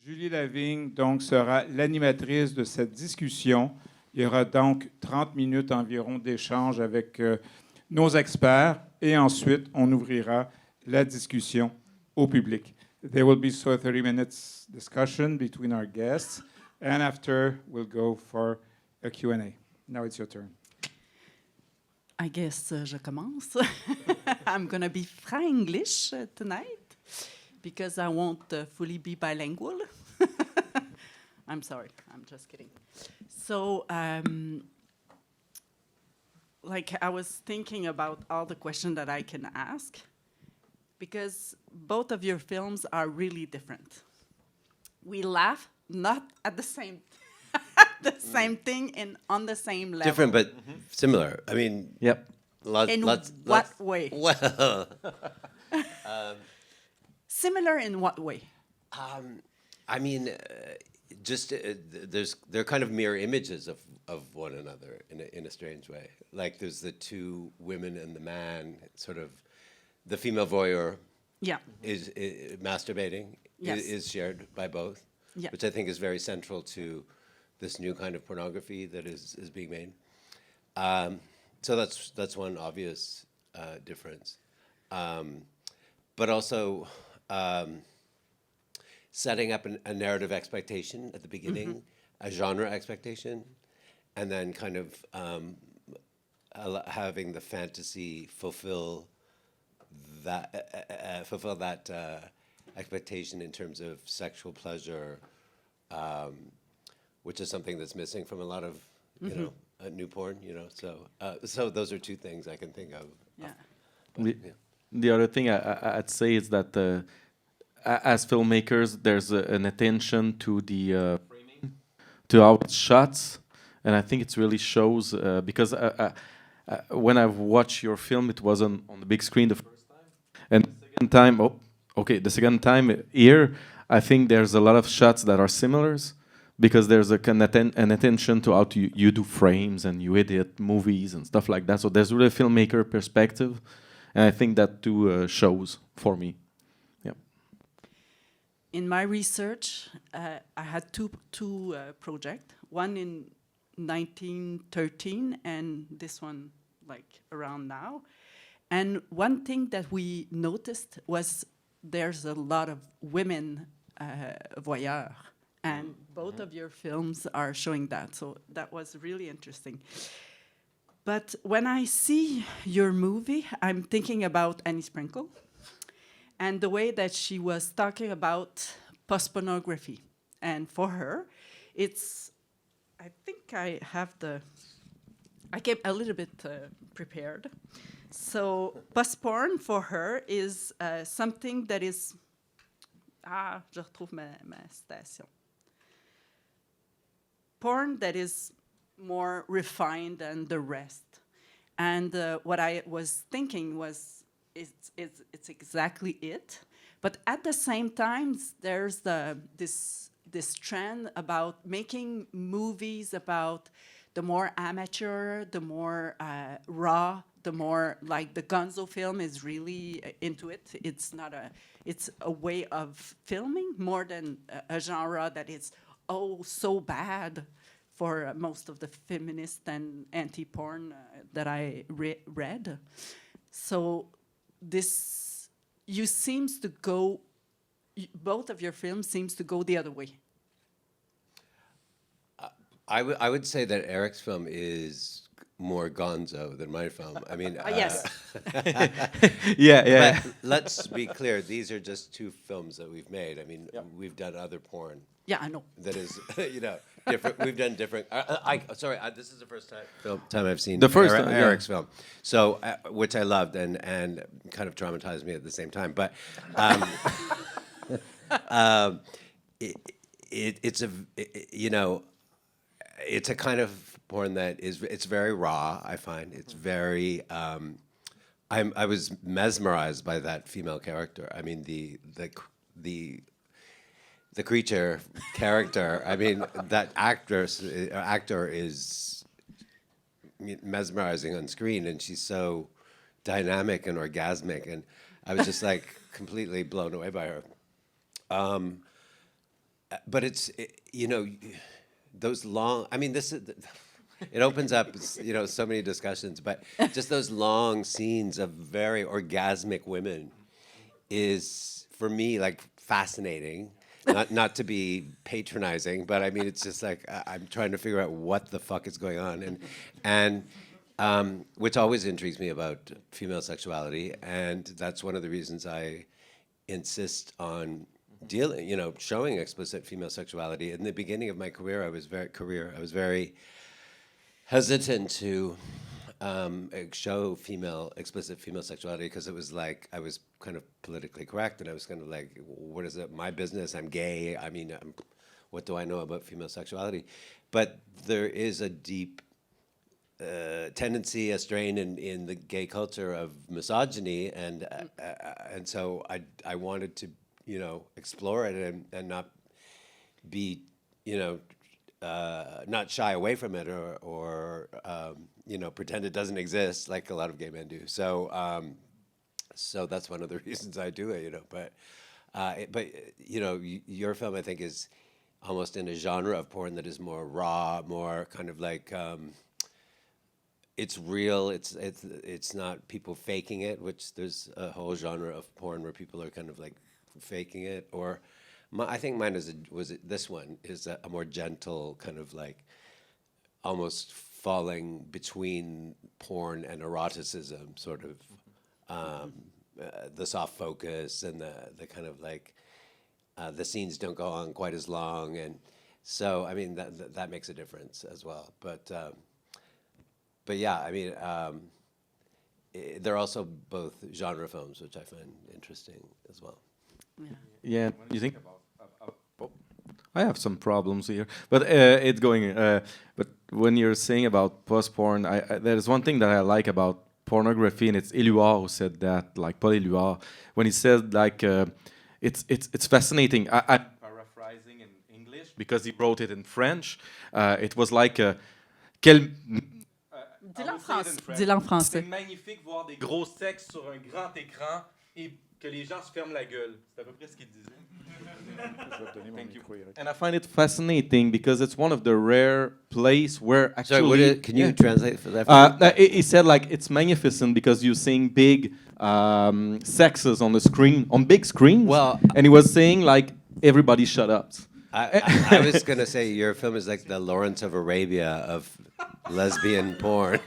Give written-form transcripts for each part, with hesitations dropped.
Julie Lavigne, donc, sera l'animatrice de cette discussion. Il y aura donc 30 minutes environ d'échange avec nos experts et ensuite, on ouvrira la discussion au public. There will be 30 minutes discussion between our guests, and after, we'll go for a Q&A. Now it's your turn. I guess je commence. I'm going to be Franglish tonight because I won't fully be bilingual. I'm sorry, I'm just kidding. So, like I was thinking about all the questions that I can ask because both of your films are really different. We laugh not at the same same thing and on the same level. Different but similar. I mean, Yep. In what way? Well, Similar in what way? I mean, they're kind of mirror images of one another in a strange way. Like there's the two women and the man, sort of the female voyeur Yeah. is masturbating Yes. is shared by both, Yeah. which I think is very central to this new kind of pornography that is being made. So that's one obvious difference. But also setting up a narrative expectation at the beginning, a genre expectation, and then kind of having the fantasy fulfill that expectation in terms of sexual pleasure, which is something that's missing from a lot of you know new porn. You know, so those are two things I can think of. Yeah. The other thing I'd say is that as filmmakers, there's an attention to the framing, to how it's shot, and I think it really shows because when I've watched your film, it was on the big screen the first time, and the second time here, I think there's a lot of shots that are similar because there's an attention to how you do frames and you edit movies and stuff like that. So there's really a filmmaker perspective. And I think that too shows for me. Yeah. In my research, I had two projects. One in 1913 and this one like around now. And one thing that we noticed was there's a lot of women voyeurs. And both of your films are showing that. So that was really interesting. But when I see your movie, I'm thinking about Annie Sprinkle and the way that she was talking about post-pornography. And for her, it's, I think I came a little bit prepared. So post-porn for her is something that is, je retrouve ma citation. Porn that is more refined than the rest. And what I was thinking was, it's exactly it. But at the same time, there's this trend about making movies about the more amateur, the more raw, the more like the Gonzo film is really into it. It's a way of filming more than a genre that is so bad for most of the feminist and anti-porn that I read. So both of your films seems to go the other way. I would say that Eric's film is more gonzo than my film. I mean, Yes. Yeah. But let's be clear, these are just two films that we've made. I mean, we've done other porn. Yeah, I know. That is, different. We've done different. Sorry, this is the first time I've seen Eric's film. So, which I loved and kind of traumatized me at the same time. But it's a kind of porn that it's very raw. I find it's very. I was mesmerized by that female character. I mean the creature character. I mean that actor is mesmerizing on screen, and she's so dynamic and orgasmic, and I was just like completely blown away by her. but you know, those long. I mean, it opens up, you know, so many discussions. But just those long scenes of very orgasmic women is for me like fascinating. Not to be patronizing, but I mean, it's just like I'm trying to figure out what the fuck is going on, and which always intrigues me about female sexuality, and that's one of the reasons I insist on showing explicit female sexuality. In the beginning of my career, I was very hesitant to show explicit female sexuality because it was like I was kind of politically correct, and I was kind of like, what is it? My business. I'm gay. I mean, what do I know about female sexuality? But there is a deep tendency, a strain in the gay culture of misogyny, and so I wanted to, you know, explore it and not be, you know, not shy away from it or you know, pretend it doesn't exist like a lot of gay men do. So so that's one of the reasons I do it, you know. But you know, your film, I think, is almost in a genre of porn that is more raw, more kind of like it's real. It's not people faking it, which there's a whole genre of porn where people are kind of like faking it. Or I think mine this one is a more gentle kind of like almost falling between porn and eroticism, sort of the soft focus and the kind of like the scenes don't go on quite as long, and so I mean that makes a difference as well. But yeah, I mean they're also both genre films, which I find interesting as well. Yeah, you think? I have some problems here, but it's going. But when you're saying about post-porn, there's one thing that I like about pornography, and it's Éluard who said that, like Paul Éluard, when he said like it's fascinating. I'm paraphrasing in English because he wrote it in French. It was like Dis-le en français. C'est magnifique voir des gros sexes sur un grand écran et que les gens se ferment la gueule. C'est à peu près ce qu'il disait. Thank you. And I find it fascinating because it's one of the rare places where actually. Sorry, can you translate for that? He said like it's magnificent because you're seeing big sexes on the screen, on big screens. Well, and he was saying like everybody shut up. I was gonna say your film is like the Lawrence of Arabia of lesbian porn.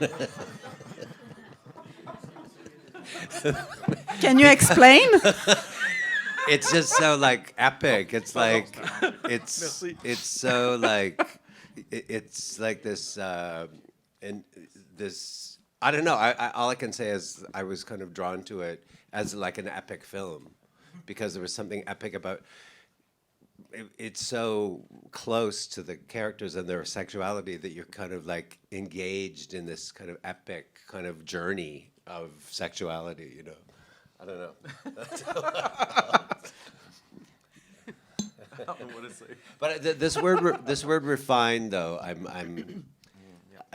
Can you explain? It's just so like epic. It's like it's so like it's like this and this. I don't know. All I can say is I was kind of drawn to it as like an epic film because there was something epic about. It's so close to the characters and their sexuality that you're kind of like engaged in this kind of epic kind of journey of sexuality, you know. I don't know. I don't know what to say. But this word refined though,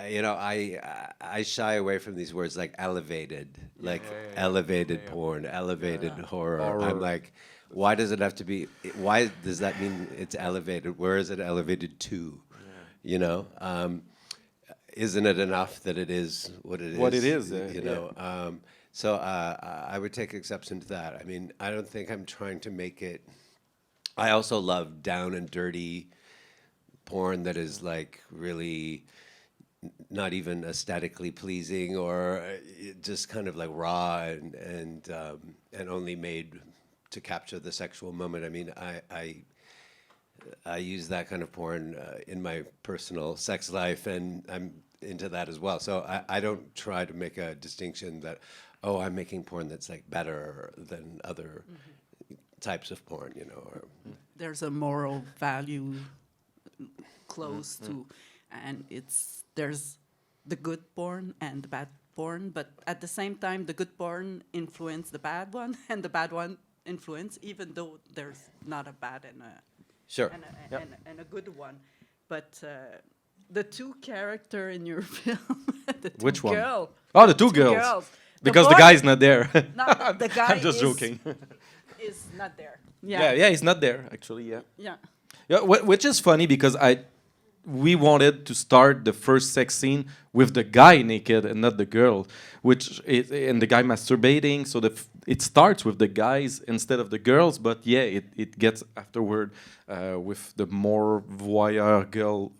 you know, I shy away from these words like elevated, elevated porn, elevated horror. I'm like, why does it have to be? Why does that mean it's elevated? Where is it elevated to? You know, isn't it enough that it is what it is? What it is, you know. So I would take exception to that. I mean, I don't think I'm trying to make it. I also love down and dirty porn that is like really not even aesthetically pleasing or just kind of like raw and only made to capture the sexual moment. I mean, I use that kind of porn in my personal sex life, and I'm into that as well. So I don't try to make a distinction that, oh, I'm making porn that's like better than other types of porn, you know. Or There's a moral value close to, and there's the good porn and the bad porn, but at the same time, the good porn influence the bad one, and the bad one influence, even though there's not a bad and a good one. But the two character in your film, the two Which one? girl. Oh, the two girls. Because the guy's not there. No, the guy I'm just joking. is not there. Yeah, he's not there actually. Yeah. Yeah. Yeah, which is funny because we wanted to start the first sex scene with the guy naked and not the girl, and the guy masturbating. So it starts with the guys instead of the girls, but yeah, it gets afterward with the more voyeur girl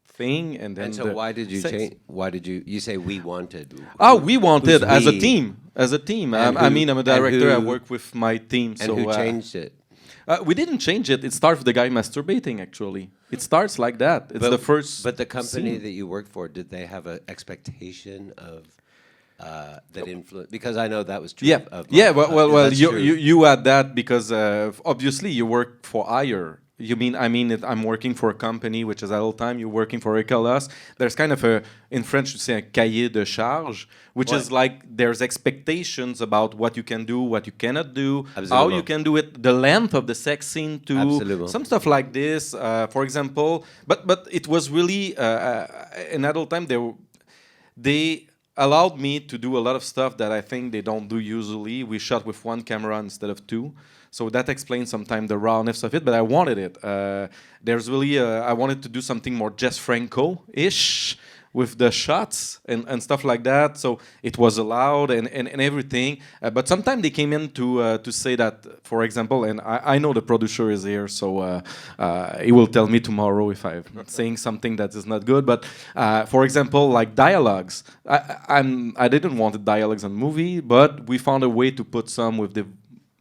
thing, and then. And so why did you change? Why did you say we wanted? We wanted as a team. As a team. And I mean, I'm a director. I who- work with my team. And who changed it? We didn't change it. It starts with the guy masturbating, actually. It starts like that. It's the first. But the company scene. that you work for, did they have an expectation of that influence? Because I know that was true. Yeah, of yeah. Well. that's true. You had that because obviously you work for hire. I'm working for a company which is at all time. You're working for Ecolas. There's kind of in French you say un cahier de charge, which is like there's expectations about what you can do, what you cannot do, how you can do it, the length of the sex scene too, some stuff like this. For example, but it was really in adult time they allowed me to do a lot of stuff that I think they don't do usually. We shot with one camera instead of two. So that explains sometimes the rawness of it, but I wanted it. There's really, I wanted to do something more Jess Franco-ish with the shots and stuff like that. So it was allowed and everything. But sometimes they came in to say that, for example, and I know the producer is here, so he will tell me tomorrow if I'm saying something that is not good. But for example, like dialogues. I didn't want the dialogues in the movie, but we found a way to put some with the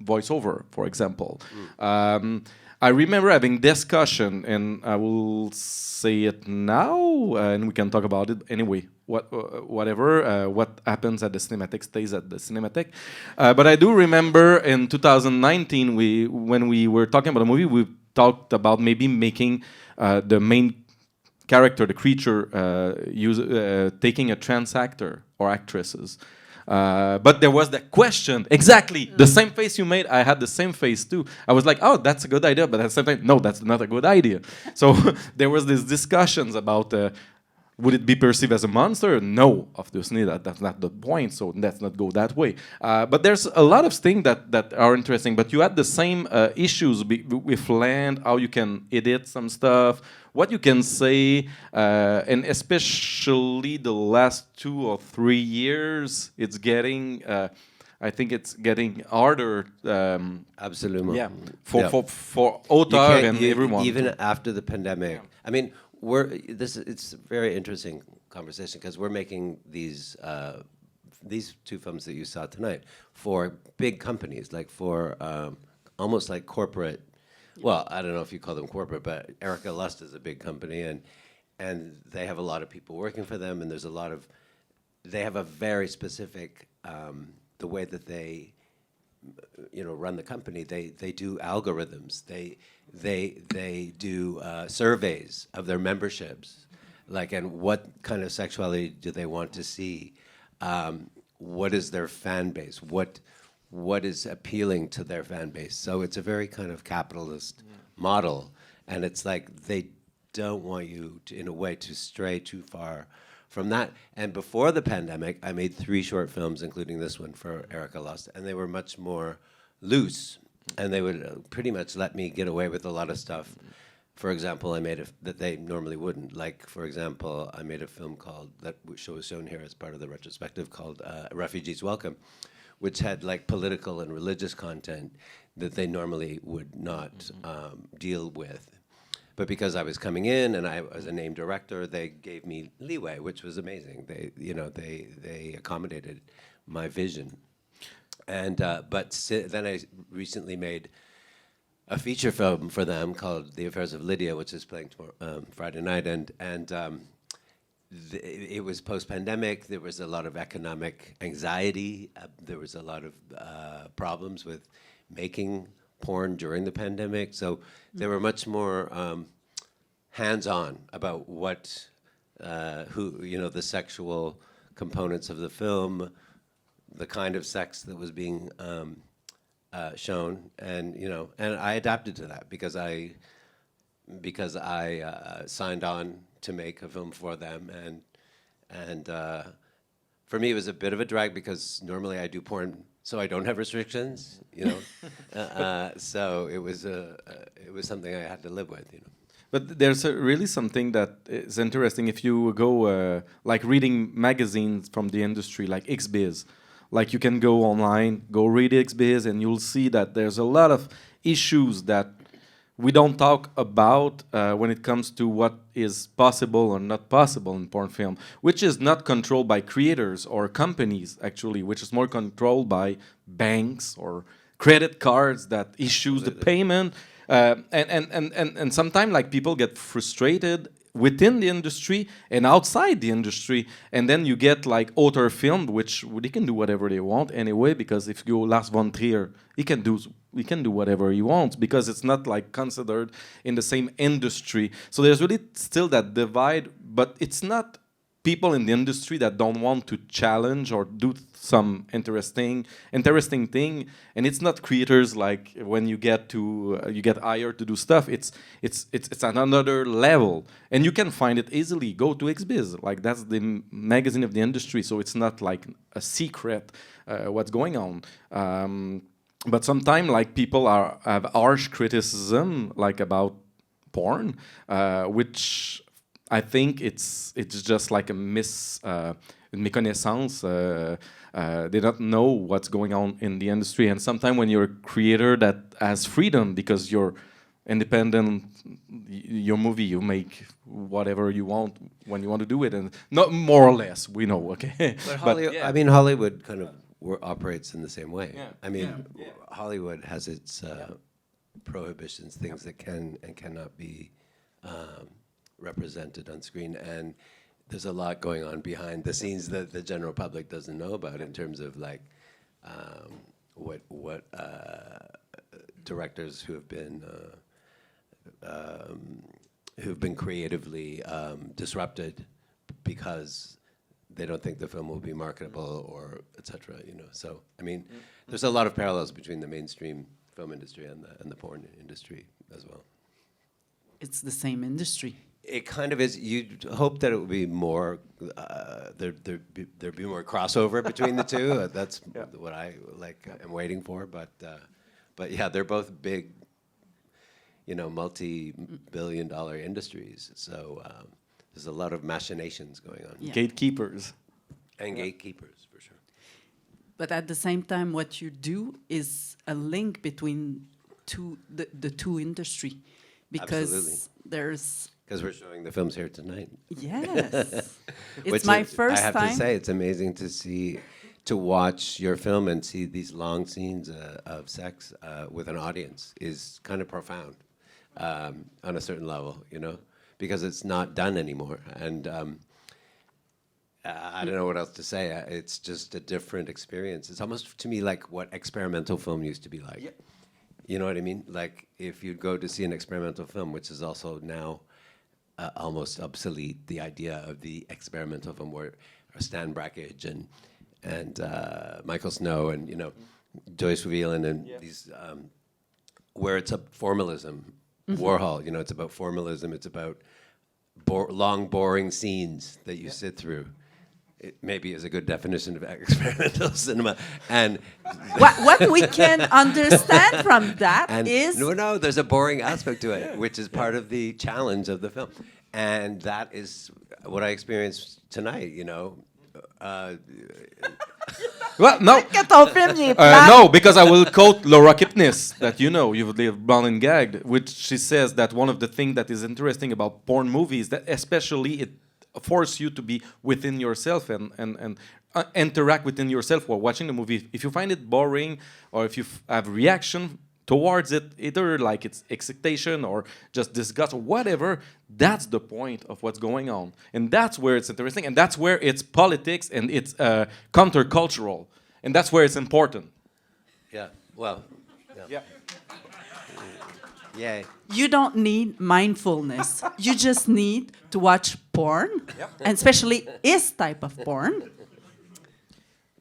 voiceover, for example. I remember having discussion, and I will say it now, and we can talk about it anyway. Whatever what happens at the Cinémathèque stays at the Cinémathèque. But I do remember in 2019, when we were talking about the movie, we talked about maybe making the main character, the creature, taking a trans actor or actresses. But there was that question, exactly, the same face you made, I had the same face too. I was like, oh, that's a good idea, but at the same time, no, that's not a good idea. So there was these discussions about, would it be perceived as a monster? No, obviously, that's not the point, so let's not go that way. But there's a lot of things that are interesting, but you had the same issues with land, how you can edit some stuff, what you can say, and especially the last 2 or 3 years, it's getting, I think it's getting harder. Absolutely. Yeah, for auteur and everyone. Even after the pandemic. Yeah. I mean, it's a very interesting conversation because we're making these 2 films that you saw tonight for big companies, like for almost like corporate. Well, I don't know if you call them corporate, but Erica Lust is a big company, and they have a lot of people working for them, and they have a very specific the way that they run the company. They do algorithms. They do surveys of their memberships, and what kind of sexuality do they want to see? What is their fan base? What is appealing to their fan base? So it's a very kind of capitalist model, and it's like they don't want you to, in a way, to stray too far from that. And before the pandemic, I made 3 short films, including this one for Erica Lust, and they were much more loose, and they would pretty much let me get away with a lot of stuff. For example, I made that they normally wouldn't. Like, for example, I made a film that was shown here as part of the retrospective called Refugees Welcome, which had like political and religious content that they normally would not deal with. But because I was coming in and I was a named director, they gave me leeway, which was amazing. They accommodated my vision. And then I recently made a feature film for them called The Affairs of Lydia, which is playing tomorrow, Friday night, and it was post-pandemic. There was a lot of economic anxiety. There was a lot of problems with making porn during the pandemic. So they were much more hands-on about the sexual components of the film, the kind of sex that was being shown, and I adapted to that because I signed on to make a film for them, and for me it was a bit of a drag because normally I do porn so I don't have restrictions, you know. So it was something I had to live with, you know. But there's really something that is interesting if you go like reading magazines from the industry, like XBiz. Like you can go online, go read XBiz, and you'll see that there's a lot of issues that we don't talk about when it comes to what is possible or not possible in porn film, which is not controlled by creators or companies, actually, which is more controlled by banks or credit cards that issues the payment. And sometimes like people get frustrated within the industry and outside the industry, and then you get like auteur film, which they can do whatever they want anyway, because if you go Lars von Trier, he can do whatever he wants because it's not like considered in the same industry. So there's really still that divide, but it's not people in the industry that don't want to challenge or do some interesting thing, and it's not creators like when you get hired to do stuff. It's at another level, and you can find it easily. Go to XBiz, like that's the magazine of the industry, so it's not like a secret what's going on. But sometimes like people have harsh criticism like about porn, which I think it's just like a méconnaissance. They don't know what's going on in the industry, and sometimes when you're a creator that has freedom because you're independent, your movie you make whatever you want when you want to do it, and not more or less. We know, okay. But yeah. I mean, Hollywood kind of operates in the same way. Yeah. I mean, Hollywood has its prohibitions, things that can and cannot be represented on screen, and there's a lot going on behind the scenes that the general public doesn't know about in terms of like what directors who've been creatively disrupted because they don't think the film will be marketable or etc. You know, so I mean, there's a lot of parallels between the mainstream film industry and the porn industry as well. It's the same industry. It kind of is. You'd hope that it would be more, there'd be more crossover between the two. That's what I like. I'm waiting for, but yeah, they're both big, you know, multi-billion-dollar industries. So there's a lot of machinations going on. Yeah. Gatekeepers. And gatekeepers, for sure. But at the same time, what you do is a link between the two industry, because Absolutely. there's. Because we're showing the films here tonight. Yes. It's Which my is, first I have time. to say, it's amazing to watch your film and see these long scenes of sex with an audience is kind of profound on a certain level, you know, because it's not done anymore. And I don't know what else to say. It's just a different experience. It's almost to me like what experimental film used to be like. Yep. You know what I mean? Like if you'd go to see an experimental film, which is also now almost obsolete, the idea of the experimental film where Stan Brakhage and Michael Snow and, you know, Joyce Whelan and these, where it's a formalism. Warhol, you know, it's about formalism, it's about long, boring scenes that you sit through. It maybe is a good definition of experimental cinema. And what we can understand from that is... No, there's a boring aspect to it, which is part of the challenge of the film. And that is what I experienced tonight, you know. Well, no. No, because I will quote Laura Kipnis, that you know, you've lived Brown and Gagged, which she says that one of the things that is interesting about porn movies, that especially it force you to be within yourself and interact within yourself while watching the movie. If you find it boring or if you have reaction towards it, either like it's excitation or just disgust or whatever, that's the point of what's going on. And that's where it's interesting, and that's where it's politics and it's countercultural. And that's where it's important. Yeah, well, yeah. Yay. You don't need mindfulness. You just need to watch porn, and especially his type of porn.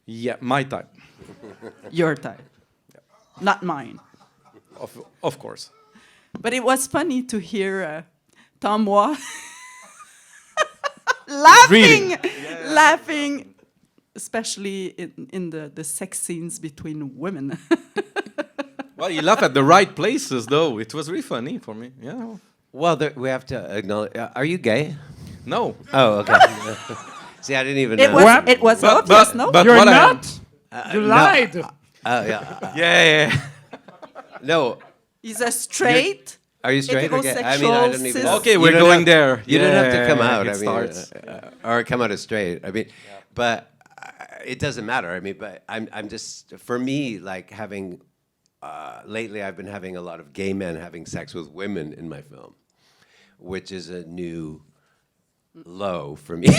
Yeah, my type. Your type. Not mine. Of course. But it was funny to hear Tomois laughing especially in the sex scenes between women. Well, you laugh at the right places, though. It was really funny for me. Yeah. Well, we have to acknowledge. Are you gay? No. Oh, okay. See, I didn't even It know. was, it was obvious, no? But You're what not? You no. lied. Yeah. Yeah. No. He's a straight. Are you straight or gay? I mean, I heterosexual, don't even cis- know. Okay, You we're don't going have- there. You don't have to come Yeah, out. it I mean, starts. or come out as straight. I mean, but it doesn't matter. I mean, but I'm just, for me, like having, lately I've been having a lot of gay men having sex with women in my film, which is a new low for me.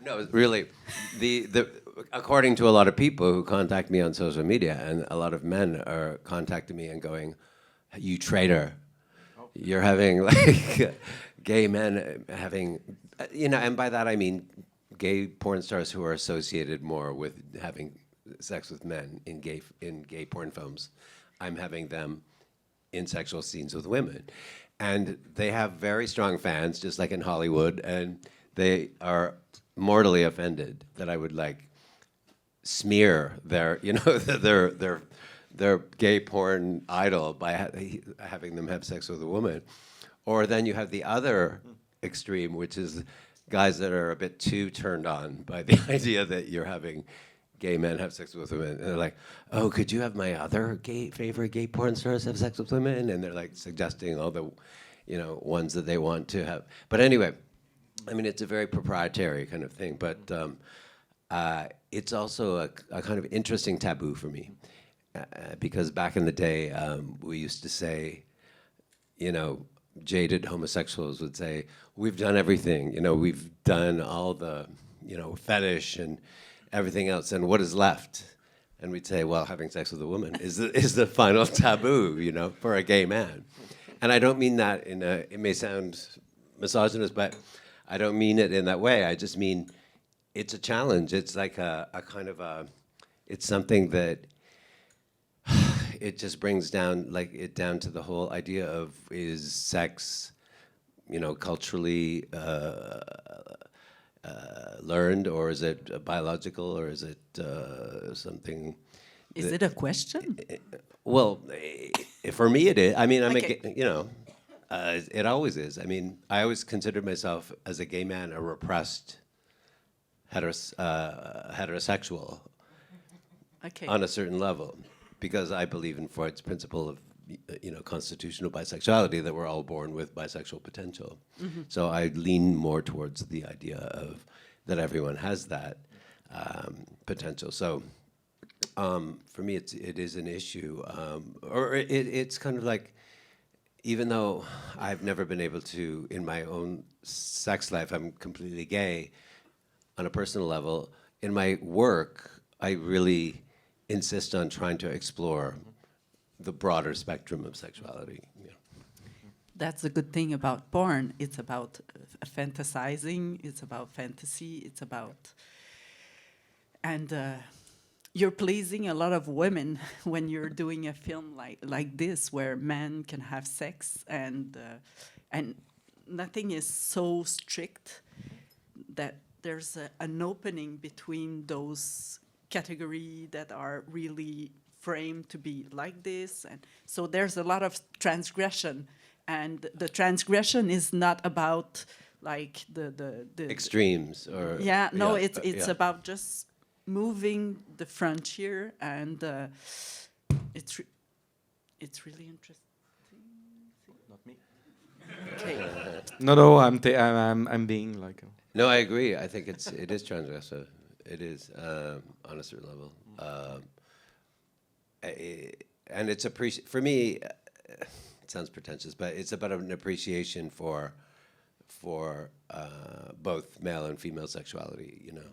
No, really, according to a lot of people who contact me on social media, and a lot of men are contacting me and going, "You traitor! You're having like gay men having, you know," and by that I mean gay porn stars who are associated more with having sex with men in gay porn films. I'm having them in sexual scenes with women, and they have very strong fans, just like in Hollywood, and they are mortally offended that I would like smear their, you know, their gay porn idol by having them have sex with a woman. Or then you have the other extreme, which is guys that are a bit too turned on by the idea that you're having gay men have sex with women, and they're like, "Oh, could you have my other favorite gay porn stars have sex with women?" And they're like suggesting all the, you know, ones that they want to have. But anyway, I mean, it's a very proprietary kind of thing, but it's also a kind of interesting taboo for me, because back in the day, we used to say, you know, jaded homosexuals would say, "We've done everything, you know, we've done all the, you know, fetish and everything else, and what is left?" And we'd say, well, having sex with a woman is the final taboo, you know, for a gay man. And I don't mean that it may sound misogynist, but I don't mean it in that way. I just mean it's a challenge. It's like a kind of it's something that it just brings down, down to the whole idea of, is sex, you know, culturally learned, or is it biological, or is it something? Is it a question? Well, for me it is. I mean, Okay. you know, it always is. I mean, I always considered myself as a gay man a repressed heterosexual Okay. on a certain level, because I believe in Freud's principle of, you know, constitutional bisexuality, that we're all born with bisexual potential. So I lean more towards the idea of that everyone has that potential. So for me, it is an issue, or it's kind of like, even though I've never been able to, in my own sex life, I'm completely gay on a personal level. In my work, I really insist on trying to explore the broader spectrum of sexuality. Yeah. That's the good thing about porn. It's about fantasizing. It's about fantasy. It's about, and you're pleasing a lot of women when you're doing a film like this, where men can have sex, and nothing is so strict that there's an opening between those categories that are really framed to be like this, and so there's a lot of transgression, and the transgression is not about like the Extremes, or yeah, no, yeah, it's yeah. about just moving the frontier, and it's really interesting. Not me. Okay. No, I'm being like. No, I agree. I think it is transgressive. It is on a certain level, and it's for me. It sounds pretentious, but it's about an appreciation for both male and female sexuality. You know,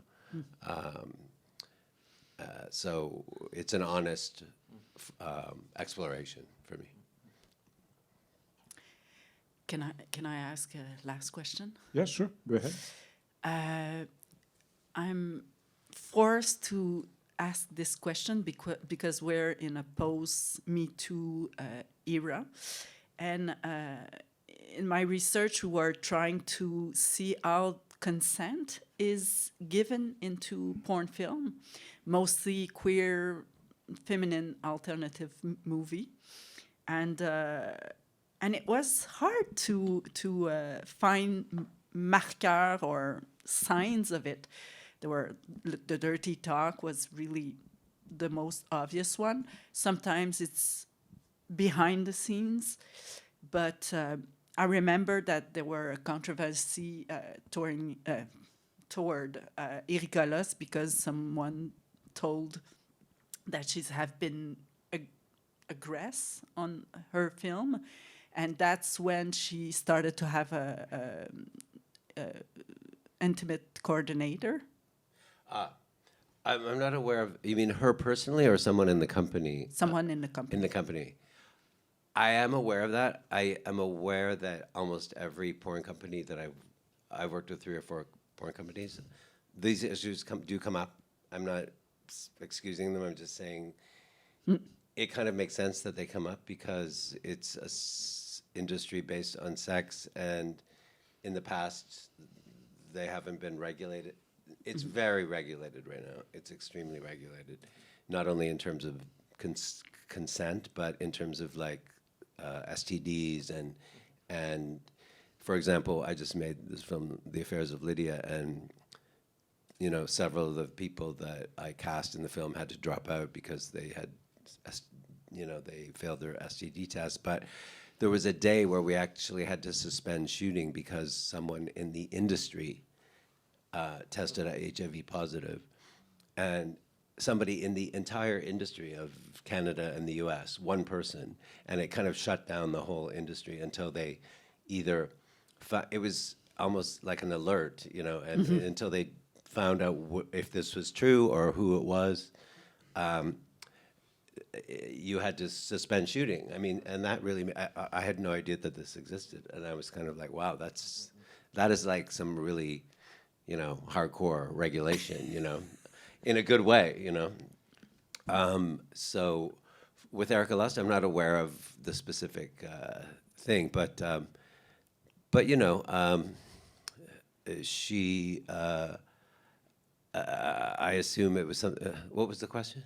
so it's an honest exploration for me. Can I ask a last question? Yeah, sure. Go ahead. I'm forced to ask this question because we're in a post-Me Too era. And in my research, we were trying to see how consent is given into porn film, mostly queer, feminine alternative movie, and it was hard to find marqueurs or signs of it. There were the dirty talk was really the most obvious one. Sometimes it's behind the scenes, but I remember that there were a controversy toward Éric Falardeau because someone told that she's have been aggressed on her film, and that's when she started to have a intimate coordinator. I'm not aware of. You mean her personally, or someone in the company? Someone in the company. In the company. I am aware of that. I am aware that almost every porn company that I've worked with 3 or 4 porn companies, these issues do come up. I'm not excusing them. I'm just saying it kind of makes sense that they come up because it's a industry based on sex, and in the past they haven't been regulated. It's very regulated right now. It's extremely regulated, not only in terms of consent, but in terms of like STDs and for example, I just made this film, The Affairs of Lydia, and you know, several of the people that I cast in the film had to drop out because they had, you know, they failed their STD test. But there was a day where we actually had to suspend shooting because someone in the industry tested HIV positive, and somebody in the entire industry of Canada and the US, one person, and it kind of shut down the whole industry until they either, it was almost like an alert, you know, and until they found out if this was true or who it was, you had to suspend shooting. I mean, and that really, I had no idea that this existed, and I was kind of like, wow, that is like some really, you know, hardcore regulation, you know, in a good way, you know. So with Erica Lust, I'm not aware of the specific thing, but you know, she, I assume it was some, what was the question?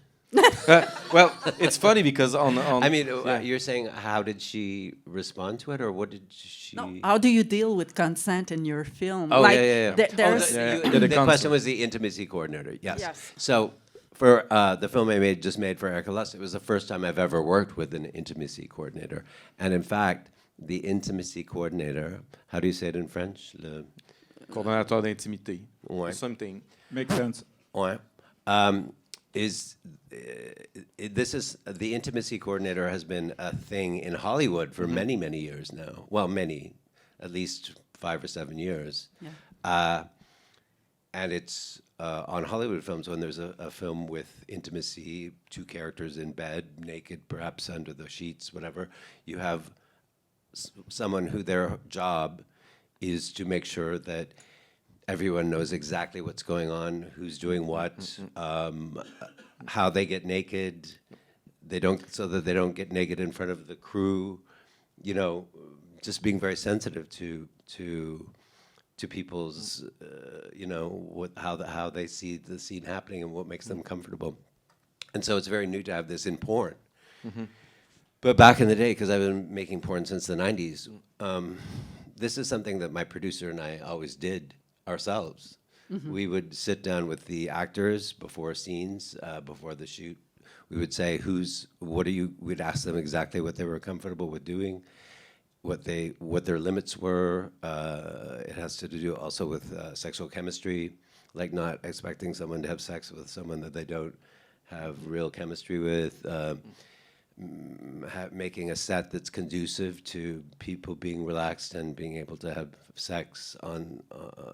Well, it's funny because on I mean, you're saying how did she respond to it, or what did she? No, how do you deal with consent in your film? Oh, like, yeah. There's The question was the intimacy coordinator. Yes. Yes. So for the film I just made for Erica Lust, it was the first time I've ever worked with an intimacy coordinator, and in fact, the intimacy coordinator. How do you say it in French? Le coordinateur d'intimité. Ouais. Something. Makes sense. Ouais. This is the intimacy coordinator has been a thing in Hollywood for many years now. Well, at least 5 or 7 years. Yeah. And it's on Hollywood films when there's a film with intimacy, 2 characters in bed, naked, perhaps under the sheets, whatever. You have someone who their job is to make sure that everyone knows exactly what's going on, who's doing what, how they get naked. So that they don't get naked in front of the crew. You know, just being very sensitive to people's, you know, how they see the scene happening and what makes them comfortable. And so it's very new to have this in porn. But back in the day, because I've been making porn since the 90s, this is something that my producer and I always did ourselves. We would sit down with the actors before scenes, before the shoot. We would say, we'd ask them exactly what they were comfortable with doing, what their limits were. It has to do also with sexual chemistry, like not expecting someone to have sex with someone that they don't have real chemistry with, making a set that's conducive to people being relaxed and being able to have sex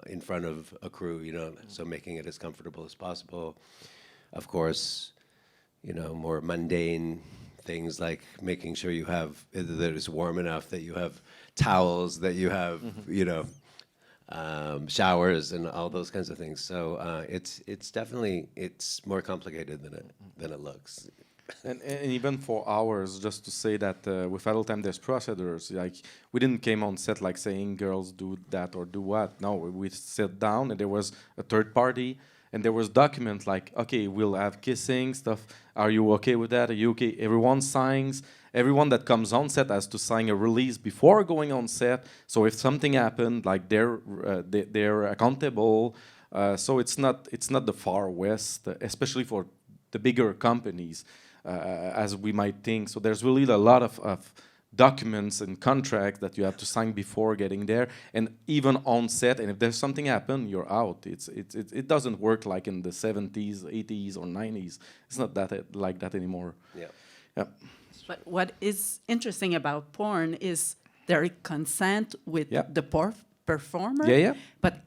in front of a crew, you know, so making it as comfortable as possible. Of course, you know, more mundane things like making sure you have, that it's warm enough, that you have towels, that you have, you know, showers and all those kinds of things. So it's definitely, it's more complicated than it looks. And even for hours, just to say that with adult time, there's procedures. Like we didn't came on set like saying girls do that or do what. No, we sat down and there was a third party, and there was documents like, okay, we'll have kissing stuff. Are you okay with that? Are you okay? Everyone signs. Everyone that comes on set has to sign a release before going on set. So if something happened, like they're accountable. So it's not the Far West, especially for the bigger companies, as we might think. So there's really a lot of documents and contracts that you have to sign before getting there, and even on set. And if there's something happen, you're out. It doesn't work like in the 70s, 80s, or 90s. It's not that like that anymore. Yeah. Yeah. But what is interesting about porn is there is consent with the performer. Yeah. But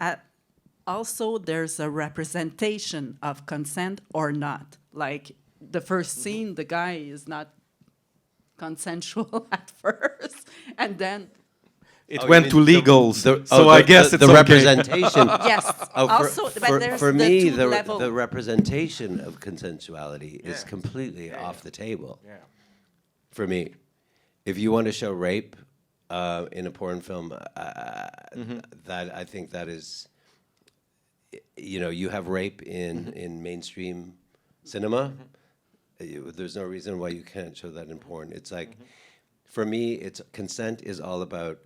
also there's a representation of consent or not. Like the first scene, the guy is not consensual at first, and then it went to legals. I guess it's the okay. representation. yes. Also, but there's for the me, two level. the representation of consensuality is completely off the table. Yeah. For me, if you want to show rape in a porn film, that I think that is, you have rape in mainstream cinema. There's no reason why you can't show that in porn. It's like, for me, consent is all about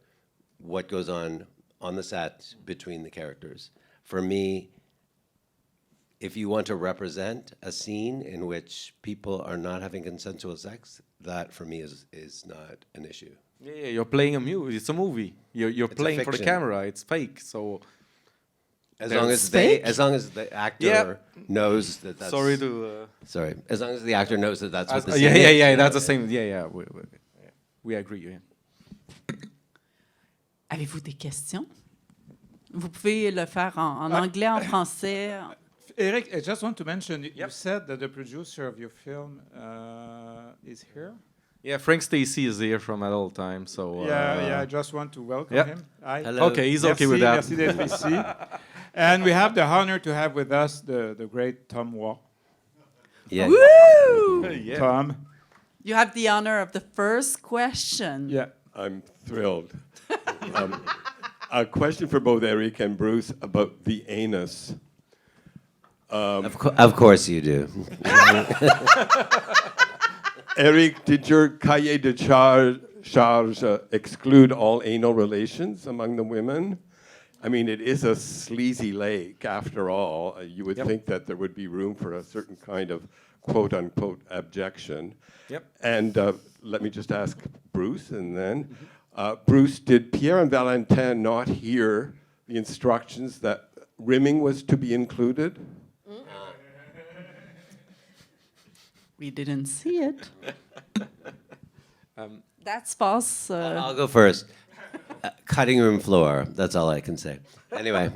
what goes on the set between the characters. For me, if you want to represent a scene in which people are not having consensual sex, that for me is not an issue. Yeah, you're playing a movie. It's a movie. You're playing for the camera. It's fake. So as long as the actor knows that that's sorry. As long as the actor knows that that's what the scene is. Yeah. That's the same. Yeah. We agree. Yeah. Avez-vous des questions? Vous pouvez le faire en anglais, en français. Eric, I just want to mention, you said that the producer of your film is here. Yeah, Frank Stacy is here from Adult Time, so... I just want to welcome him. Hi. Hello. Okay, he's okay with that. Merci d'être ici. And we have the honor to have with us the great Tom Waugh. Yeah. Woo! Yeah. Tom. You have the honor of the first question. Yeah. I'm thrilled. A question for both Eric and Bruce about the anus. Of course you do. Eric, did your cahier de charge exclude all anal relations among the women? I mean, it is a sleazy lake, after all. You would think that there would be room for a certain kind of quote-unquote abjection. Yep. And let me just ask Bruce, and then, Bruce, did Pierre and Valentin not hear the instructions that rimming was to be included? We didn't see it. That's false. I'll go first. Cutting room floor. That's all I can say. Anyway.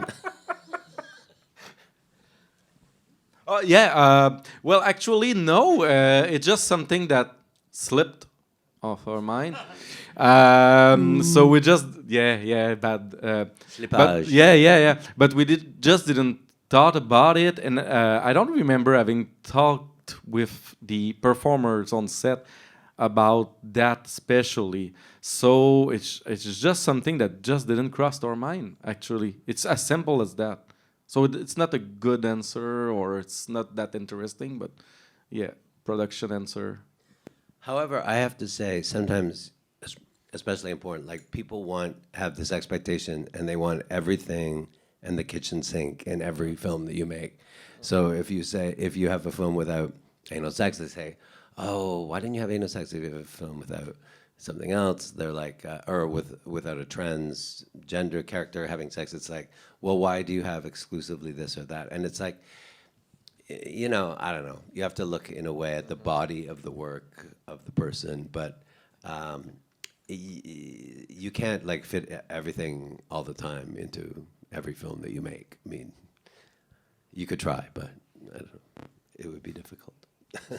Well, actually, no. It's just something that slipped off our mind. So we just, bad. Slippage. But yeah. But we didn't thought about it, and I don't remember having talked with the performers on set about that especially. So it's just something that just didn't cross our mind, actually. It's as simple as that. So it's not a good answer, or it's not that interesting, but yeah, production answer. However, I have to say, sometimes, especially important, like people have this expectation, and they want everything and the kitchen sink in every film that you make. So if you have a film without anal sex, they say, oh, why didn't you have anal sex if you have a film without something else? They're like, or without a transgender character having sex. It's like, well, why do you have exclusively this or that? And it's like, I don't know. You have to look in a way at the body of the work of the person, but you can't like fit everything all the time into every film that you make. I mean, you could try, but I don't know. It would be difficult. I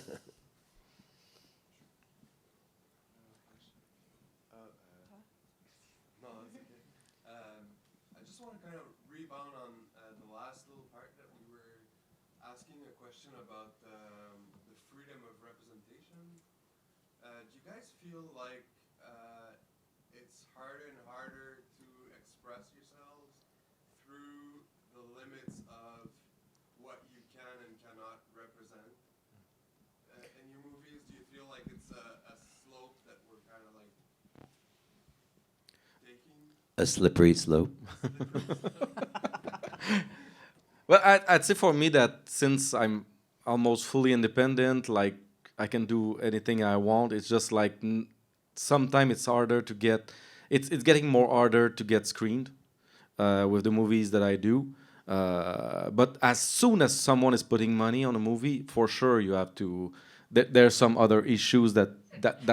just want to kind of rebound on the last little part that we were asking a question about the freedom of representation. you guys feel like it's harder and harder to express yourselves through the limits of what you can and cannot represent? In your movies, do you feel like it's a slope that we're kind of like taking? A slippery slope. Well, I'd say for me that since I'm almost fully independent, like I can do anything I want. It's just like sometimes it's harder to get. It's getting more harder to get screened with the movies that I do. But as soon as someone is putting money on a movie, for sure you have to. There's some other issues that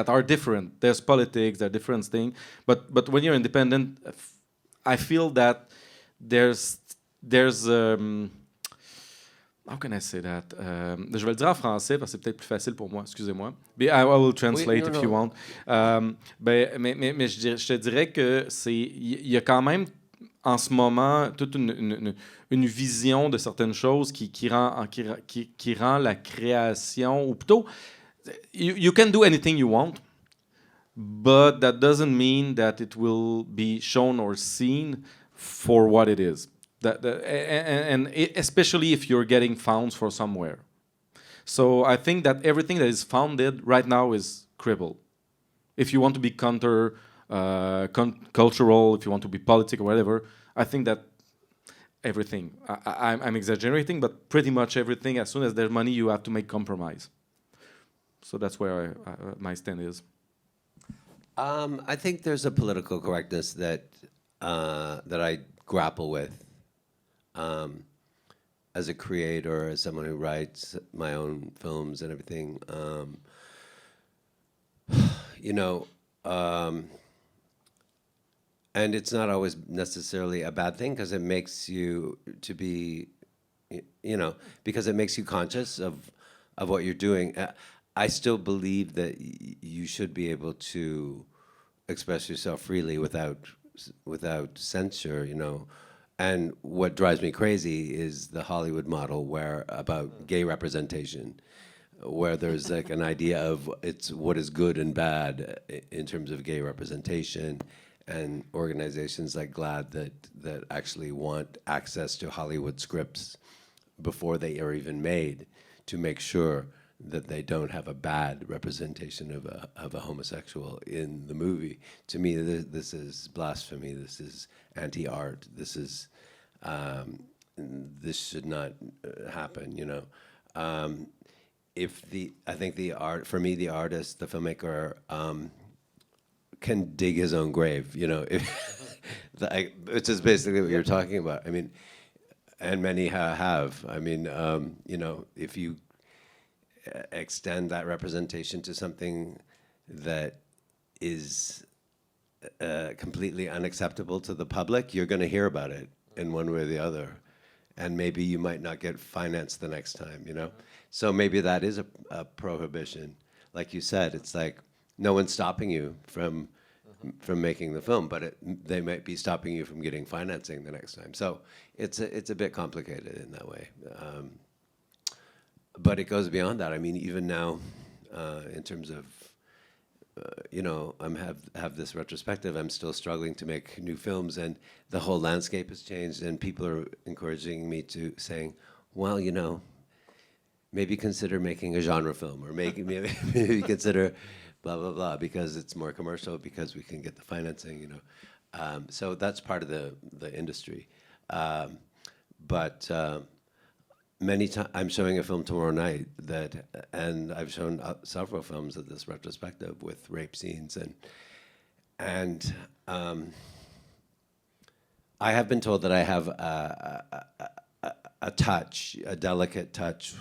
are different. There's politics, there are different things. But when you're independent, I feel that there's how can I say that? Je vais le dire en français parce que c'est peut-être plus facile pour moi. Excusez-moi. I will translate if you want. Mais je te dirais que il y a quand même en ce moment toute une vision de certaines choses qui rend la création, ou plutôt, you can do anything you want, but that doesn't mean that it will be shown or seen for what it is. And especially if you're getting funds for somewhere. So I think that everything that is founded right now is crippled. If you want to be cultural, if you want to be politic or whatever, I think that everything, I'm exaggerating, but pretty much everything, as soon as there's money, you have to make compromise. So that's where my stand is. I think there's a political correctness that I grapple with as a creator, as someone who writes my own films and everything. And it's not always necessarily a bad thing because it makes you to be, because it makes you conscious of what you're doing. I still believe that you should be able to express yourself freely without censure, And what drives me crazy is the Hollywood model about gay representation, where there's like an idea of it's what is good and bad in terms of gay representation, and organizations like GLAAD that actually want access to Hollywood scripts before they are even made to make sure that they don't have a bad representation of a homosexual in the movie. To me, this is blasphemy. This is anti-art. This should not happen. I think the art, for me, the artist, the filmmaker, can dig his own grave. Which is basically what you're talking about. I mean, and many have. I mean, if you extend that representation to something that is completely unacceptable to the public, you're going to hear about it in one way or the other. And maybe you might not get financed the next time, So maybe that is a prohibition. Like you said, it's like no one's stopping you from making the film, but they might be stopping you from getting financing the next time. So it's a bit complicated in that way. But it goes beyond that. I mean, even now, in terms of, have this retrospective, I'm still struggling to make new films, and the whole landscape has changed, and people are encouraging me to saying, well, maybe consider making a genre film, or maybe consider blah, blah, blah, because it's more commercial, because we can get the financing, So that's part of the industry. But many times, I'm showing a film tomorrow night and I've shown several films at this retrospective with rape scenes, and I have been told that I have a delicate touch,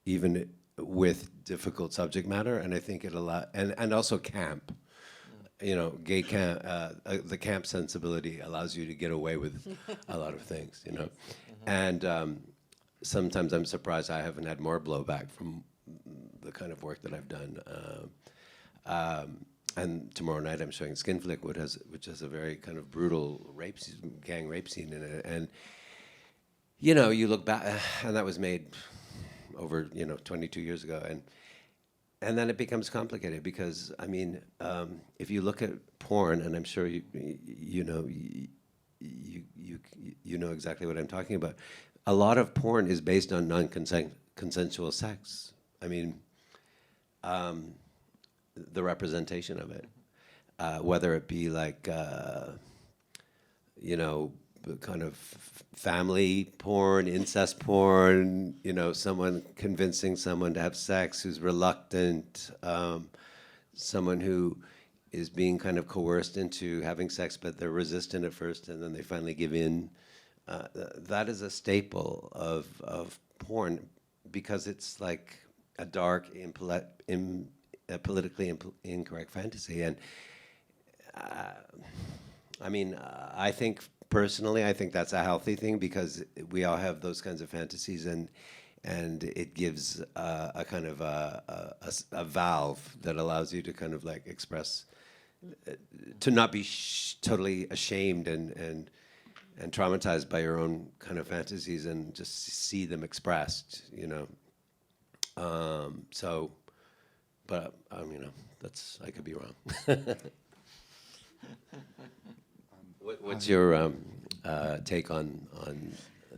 even with difficult subject matter, and I think it and also camp. Gay camp, the camp sensibility allows you to get away with a lot of things, and. Sometimes I'm surprised I haven't had more blowback from the kind of work that I've done. And tomorrow night I'm showing Skin Flick, which has a very kind of brutal gang rape scene in it. And, you look back, and that was made over, 22 years ago. And and then it becomes complicated because, I mean, if you look at porn, and I'm sure you know exactly what I'm talking about, a lot of porn is based on non-consensual sex. I mean, the representation of it, whether it be like, you know, kind of family porn, incest porn, you know, someone convincing someone to have sex who's reluctant, someone who is being kind of coerced into having sex, but they're resistant at first and then they finally give in. That is a staple of porn because it's like a dark, politically incorrect fantasy. And I mean, I think personally, I think that's a healthy thing because we all have those kinds of fantasies, and it gives a kind of a valve that allows you to kind of like express, to not be totally ashamed and traumatized by your own kind of fantasies and just see them expressed, you know. So, but you know, I could be wrong. What's your take on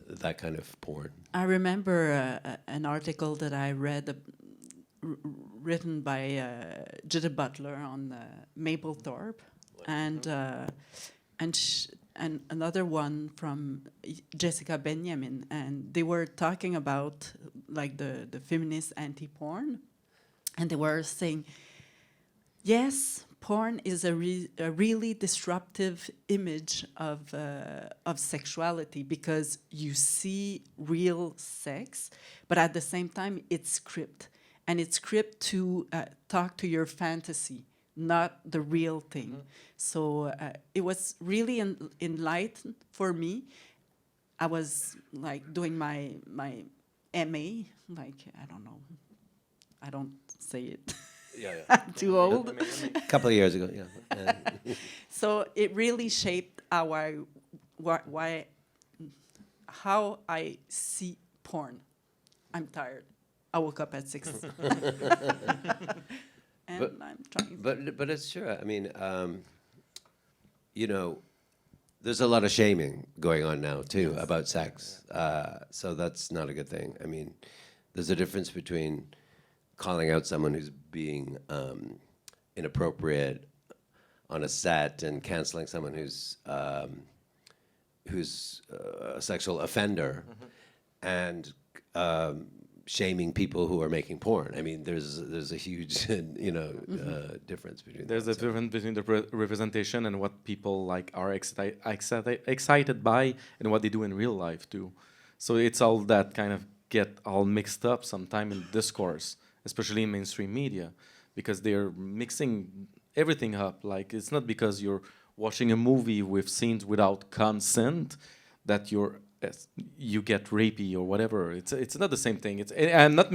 that kind of porn? I remember an article that I read written by Judith Butler on Mapplethorpe, and another one from Jessica Benjamin, and they were talking about like the feminist anti-porn, and they were saying, yes, porn is a really disruptive image of sexuality because you see real sex, but at the same time it's script, and it's script to talk to your fantasy, not the real thing. Mm-hmm. So it was really enlightened for me. I was like doing my MA, like I don't say it. Yeah. I'm too old. A couple of years ago, yeah. So it really shaped how I see porn. I'm tired. I woke up at 6. And I'm trying. But it's true. I mean, you know, there's a lot of shaming going on now too about sex. So that's not a good thing. I mean, there's a difference between calling out someone who's being inappropriate on a set and canceling someone who's a sexual offender, and shaming people who are making porn. I mean, there's a huge difference between. There's a difference between the representation and what people like are excited by and what they do in real life too. So it's all that kind of get all mixed up sometime in discourse, especially in mainstream media, because they're mixing everything up. Like, it's not because you're watching a movie with scenes without consent that you get rapey or whatever. It's not the same thing. I'm not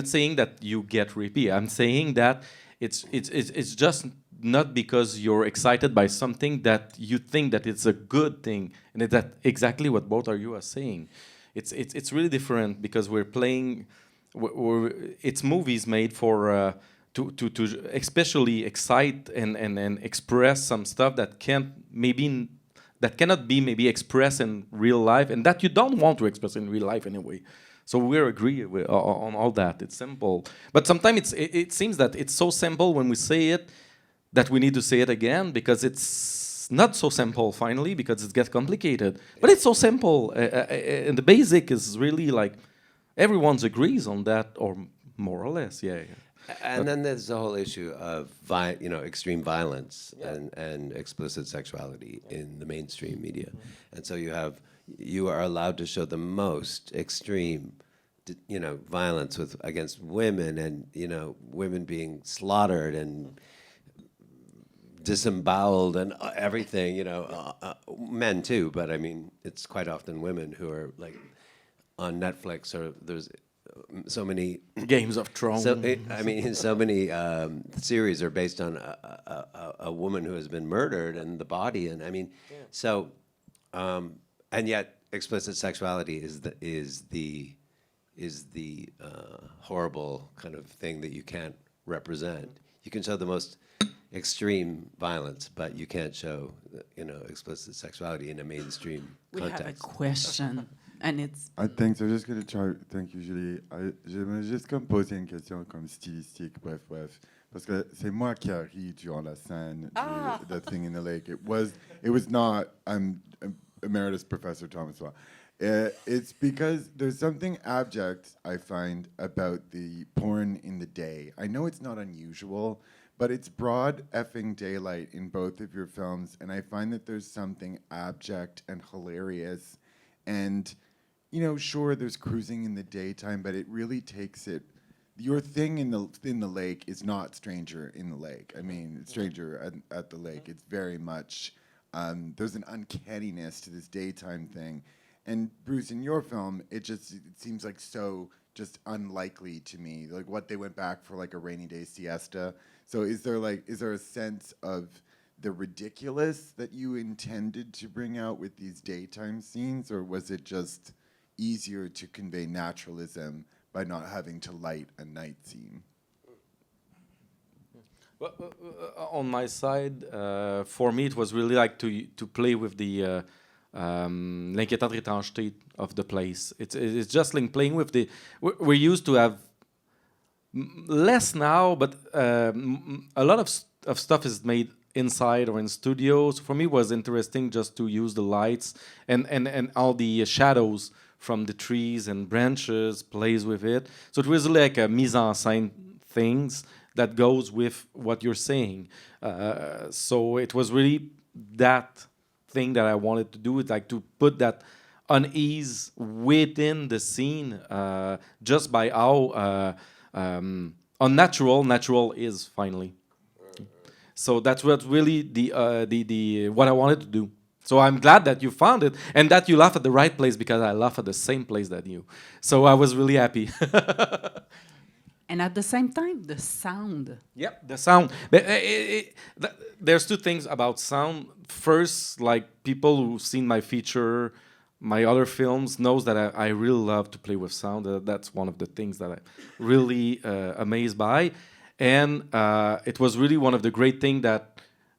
saying that you get rapey. I'm saying that it's just not because you're excited by something that you think that it's a good thing, and that's exactly what both of you are saying. It's really different because we're playing. It's movies made for to especially excite and express some stuff that cannot be maybe expressed in real life, and that you don't want to express in real life anyway. So we agree on all that. It's simple, but sometimes it seems that it's so simple when we say it that we need to say it again because it's not so simple finally because it gets complicated. But it's so simple, and the basic is really like everyone agrees on that, or more or less, yeah. And then there's the whole issue of extreme violence and explicit sexuality in the mainstream media, and so you are allowed to show the most extreme, violence against women, and women being slaughtered and disemboweled and everything. Men too, but I mean it's quite often women who are like on Netflix, or there's so many Games of Thrones. So many series are based on a woman who has been murdered and the body, and I mean, so and yet explicit sexuality is the horrible kind of thing that you can't represent. You can show the most extreme violence, but you can't show, explicit sexuality in a mainstream We context. have a question, and it's I think so. Just gonna try. Thank you, Julie. J'aimerais juste comme poser une question comme stylistique, bref. Parce que c'est moi qui a ri durant la scène The Thing in the Lake. It was not, I'm Emeritus Professor Thomas Law. It's because there's something abject, I find, about the porn in the day. I know it's not unusual, but it's broad effing daylight in both of your films, and I find that there's something abject and hilarious. And, sure, there's cruising in the daytime, but it really takes it. Your thing in the lake is not Stranger in the Lake. I mean, Stranger at the Lake. It's very much, there's an uncanniness to this daytime thing. And Bruce, in your film, it seems like so just unlikely to me, like what they went back for, like a rainy day siesta. So is there a sense of the ridiculous that you intended to bring out with these daytime scenes, or was it just easier to convey naturalism by not having to light a night scene? Well, on my side, for me, it was really like to play with the l'inquiétante étrangeté of the place. It's just like playing with the. We're used to have less now, but a lot of stuff is made inside or in studios. For me, it was interesting just to use the lights and all the shadows from the trees and branches plays with it. So it was like a mise en scène things that goes with what you're saying. So it was really that thing that I wanted to do, like to put that unease within the scene, just by how unnatural natural is finally. So that's what really the what I wanted to do. So I'm glad that you found it and that you laugh at the right place, because I laugh at the same place that you. So I was really happy. and at the same time the sound. Yep, the sound. But, there's two things about sound. First, like people who've seen my feature, my other films, knows that I really love to play with sound. That's one of the things that I'm really amazed by. And it was really one of the great things that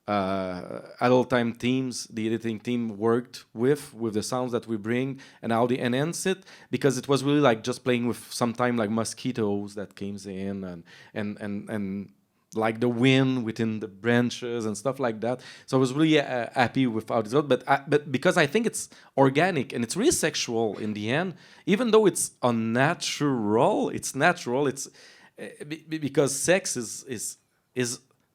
adult time teams, the editing team, worked with the sounds that we bring and how they enhance it, because it was really like just playing with sometimes like mosquitoes that came in and like the wind within the branches and stuff like that. So I was really happy with how it got, but because I think it's organic and it's really sexual in the end, even though it's unnatural, it's natural. It's because sex is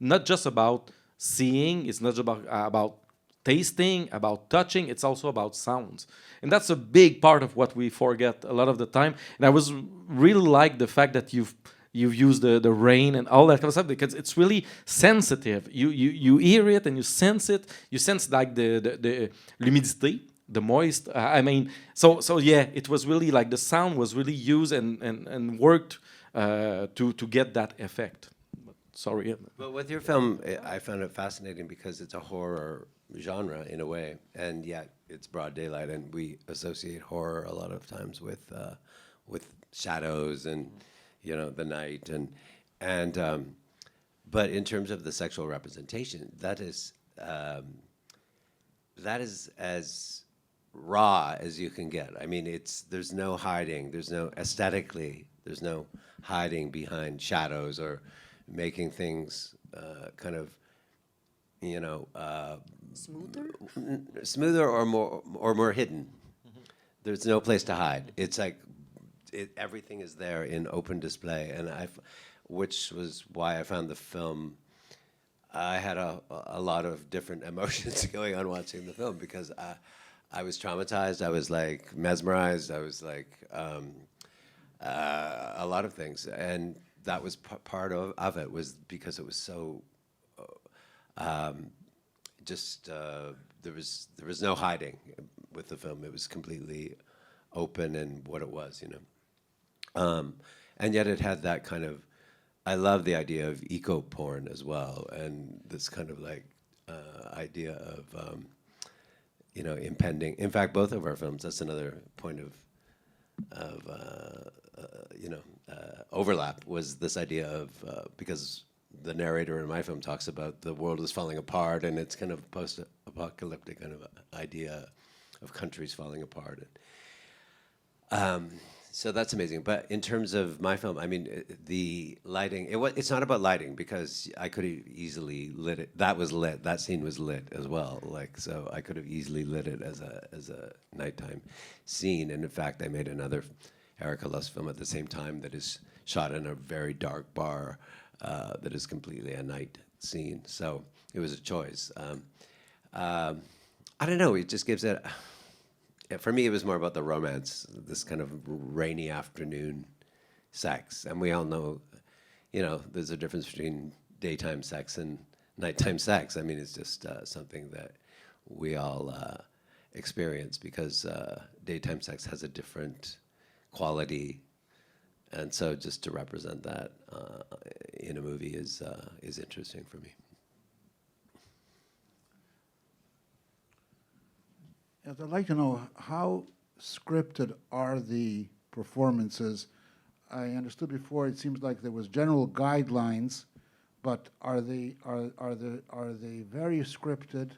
not just about seeing, it's not just about tasting, about touching, it's also about sounds. And that's a big part of what we forget a lot of the time. And I was really like the fact that you've used the rain and all that kind of stuff, because it's really sensitive. You hear it and you sense it. You sense like the l'humidité, the moist. I mean, so yeah, it was really like the sound was really used and worked to get that effect. Sorry. But with your film, I found it fascinating because it's a horror genre in a way, and yet it's broad daylight, and we associate horror a lot of times with shadows and the night and but in terms of the sexual representation, that is as raw as you can get. I mean, there's no hiding. There's no aesthetically. There's no hiding behind shadows or making things kind of, smoother or more hidden. Mm-hmm. There's no place to hide. It's like everything is there in open display, and which was why I found the film. I had a lot of different emotions going on watching the film, because I was traumatized. I was like mesmerized. I was like a lot of things, and that was part of it, was because it was so there was no hiding with the film. It was completely open in what it was, and yet it had that kind of. I love the idea of eco porn as well, and this kind of like idea of impending. In fact, both of our films. That's another point overlap was this idea of because the narrator in my film talks about the world is falling apart, and it's kind of post-apocalyptic kind of idea of countries falling apart. So that's amazing. But in terms of my film, I mean, the lighting, it's not about lighting, because I could have easily lit it. That was lit. That scene was lit as well. Like, so I could have easily lit it as a nighttime scene. And in fact, I made another Erica Lust film at the same time that is shot in a very dark bar that is completely a night scene. So it was a choice. I don't know. It just gives it. For me, it was more about the romance, this kind of rainy afternoon sex. And we all know, there's a difference between daytime sex and nighttime sex. I mean, it's just something that we all experience, because daytime sex has a different quality. And so just to represent that in a movie is interesting for me. Yes, I'd like to know, how scripted are the performances? I understood before it seems like there was general guidelines, but are they very scripted?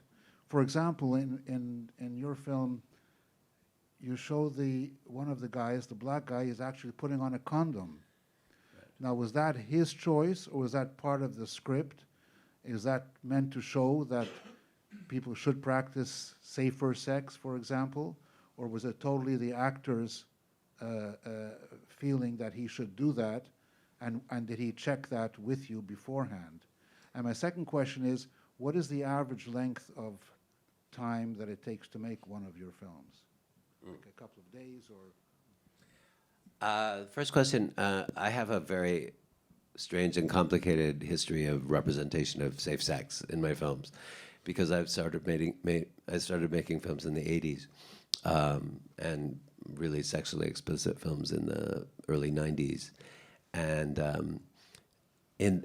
For example, in your film, you show one of the guys, the black guy, is actually putting on a condom. Right. Now, was that his choice, or was that part of the script? Is that meant to show that people should practice safer sex, for example? Or was it totally the actor's feeling that he should do that, and did he check that with you beforehand? And my second question is, what is the average length of time that it takes to make one of your films? Like a couple of days, or? First question, I have a very strange and complicated history of representation of safe sex in my films, because I started making films in the 80s, and really sexually explicit films in the early 90s. And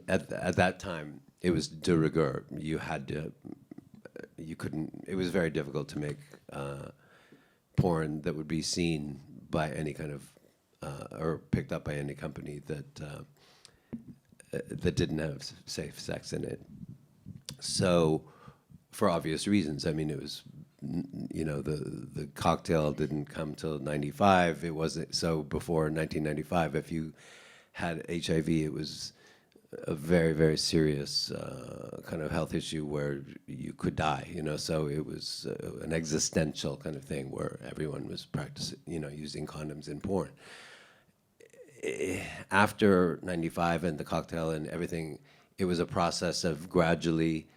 at that time, it was de rigueur. It was very difficult to make porn that would be seen by any kind of, or picked up by any company that didn't have safe sex in it. So, for obvious reasons, I mean, it was, the cocktail didn't come till 95. It wasn't, so before 1995, if you had HIV, it was a very, very serious kind of health issue where you could die, so it was an existential kind of thing where everyone was practicing, using condoms in porn. After 95 and the cocktail and everything, it was a process of gradually,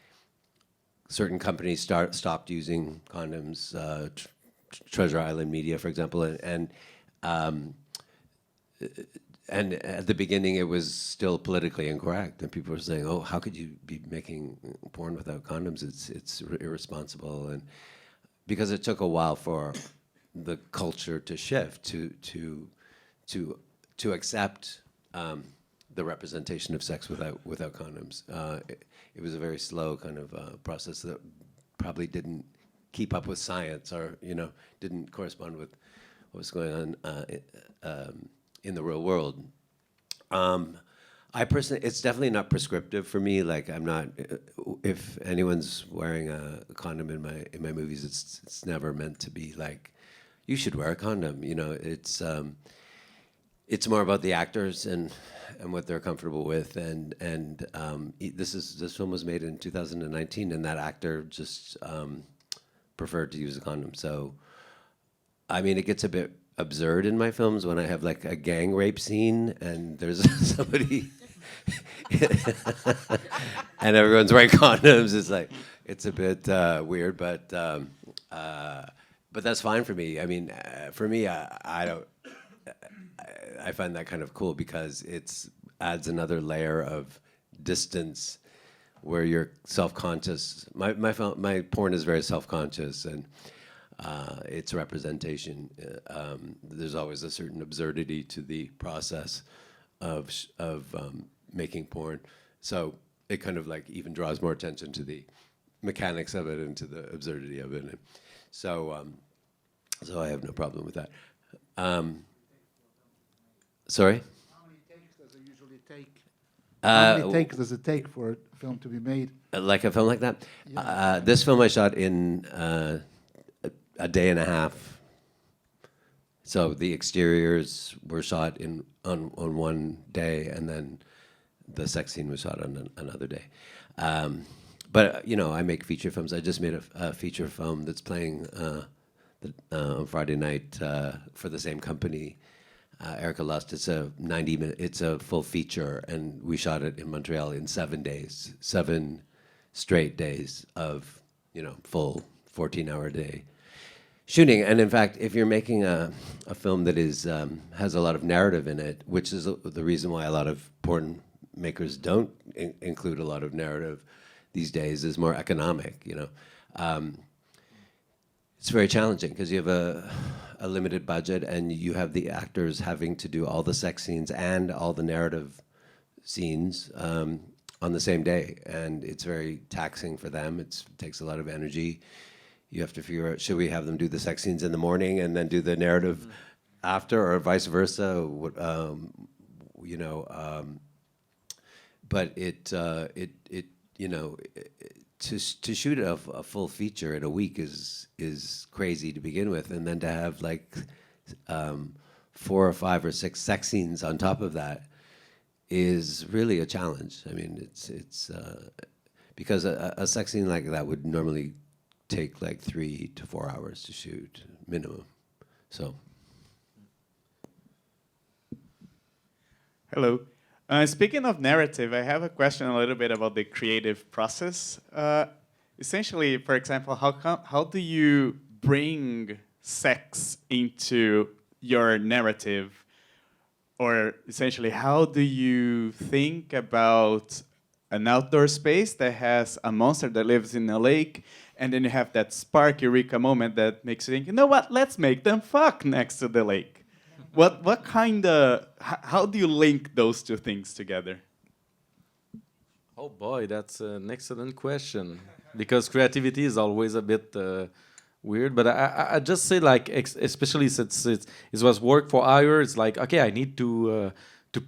certain companies stopped using condoms, Treasure Island Media, for example, and at the beginning, it was still politically incorrect, and people were saying, "Oh, how could you be making porn without condoms? It's irresponsible." And because it took a while for the culture to shift to accept the representation of sex without condoms, it was a very slow kind of process that probably didn't keep up with science, or didn't correspond with what was going on in the real world. I personally, it's definitely not prescriptive for me. Like, I'm not. If anyone's wearing a condom in my movies, it's never meant to be like, you should wear a condom. It's more about the actors and what they're comfortable with. And this film was made in 2019, and that actor just preferred to use a condom. So, I mean, it gets a bit absurd in my films when I have like a gang rape scene and there's somebody and everyone's wearing condoms. It's a bit weird, but that's fine for me. I mean, for me, I find that kind of cool because it adds another layer of distance where you're self-conscious. My porn is very self-conscious, and its representation, there's always a certain absurdity to the process of making porn. So it kind of like even draws more attention to the mechanics of it and to the absurdity of it. And so I have no problem with that. Sorry? How many takes does it usually take? Uh, How many takes does it take for a film to be made? Like a film like that? This film I shot in a day and a half. So the exteriors were shot on one day, and then the sex scene was shot on another day. But you know, I make feature films. I just made a feature film that's playing on Friday night for the same company, Erica Lust. It's a 90-minute. It's a full feature, and we shot it in Montreal in 7 days, 7 straight days of full 14-hour day shooting. And in fact, if you're making a film that is has a lot of narrative in it, which is the reason why a lot of porn makers don't include a lot of narrative these days, is more economic. It's very challenging because you have a limited budget, and you have the actors having to do all the sex scenes and all the narrative scenes on the same day, and it's very taxing for them. It takes a lot of energy. You have to figure out, should we have them do the sex scenes in the morning and then do the narrative after, or vice versa? But to shoot a full feature in a week is crazy to begin with, and then to have like 4 or 5 or 6 sex scenes on top of that is really a challenge. I mean, it's because a sex scene like that would normally take like 3 to 4 hours to shoot minimum. So. Hello. Speaking of narrative, I have a question a little bit about the creative process. Essentially, for example, how do you bring sex into your narrative? Or essentially, how do you think about an outdoor space that has a monster that lives in a lake, and then you have that spark eureka moment that makes you think, you know what, let's make them fuck next to the lake. What kind of, how do you link those two things together? Oh boy, that's an excellent question, because creativity is always a bit weird. But I just say, like, especially since it was work for hire, it's like, okay, I need to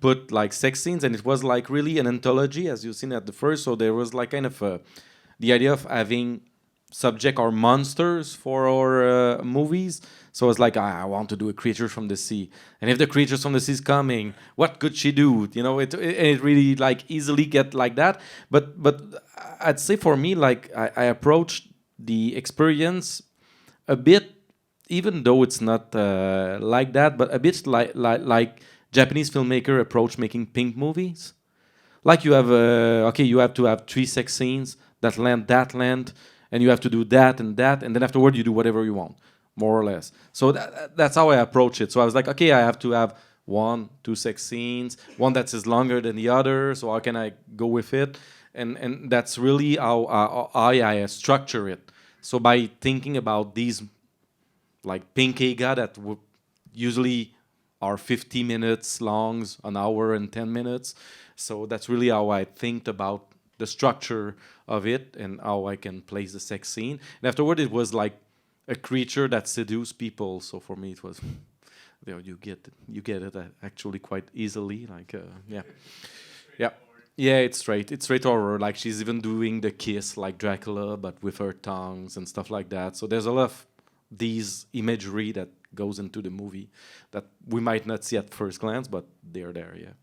put like sex scenes, and it was like really an anthology, as you've seen at the first. So there was like kind of the idea of having subject or monsters for our movies. So it's like, I want to do a creature from the sea, and if the creatures from the sea is coming, what could she do? It really like easily get like that. But I'd say for me, like I approached the experience a bit, even though it's not like that, but a bit like Japanese filmmaker approach making pink movies. Like you have you have to have 3 sex scenes that land, and you have to do that, and then afterward you do whatever you want, more or less. So that's how I approach it. So I was like, okay, I have to have 1, 2 sex scenes, one that is longer than the other, so how can I go with it? And that's really how I structure it. So by thinking about these like pink ega that usually are 50 minutes long, an hour and 10 minutes. So that's really how I think about the structure of it and how I can place the sex scene. And afterward, it was like a creature that seduced people. So for me, it was, you get it actually quite easily. Like it's straight horror. Like she's even doing the kiss like Dracula, but with her tongues and stuff like that. So there's a lot of these imagery that goes into the movie that we might not see at first glance, but they're there, yeah.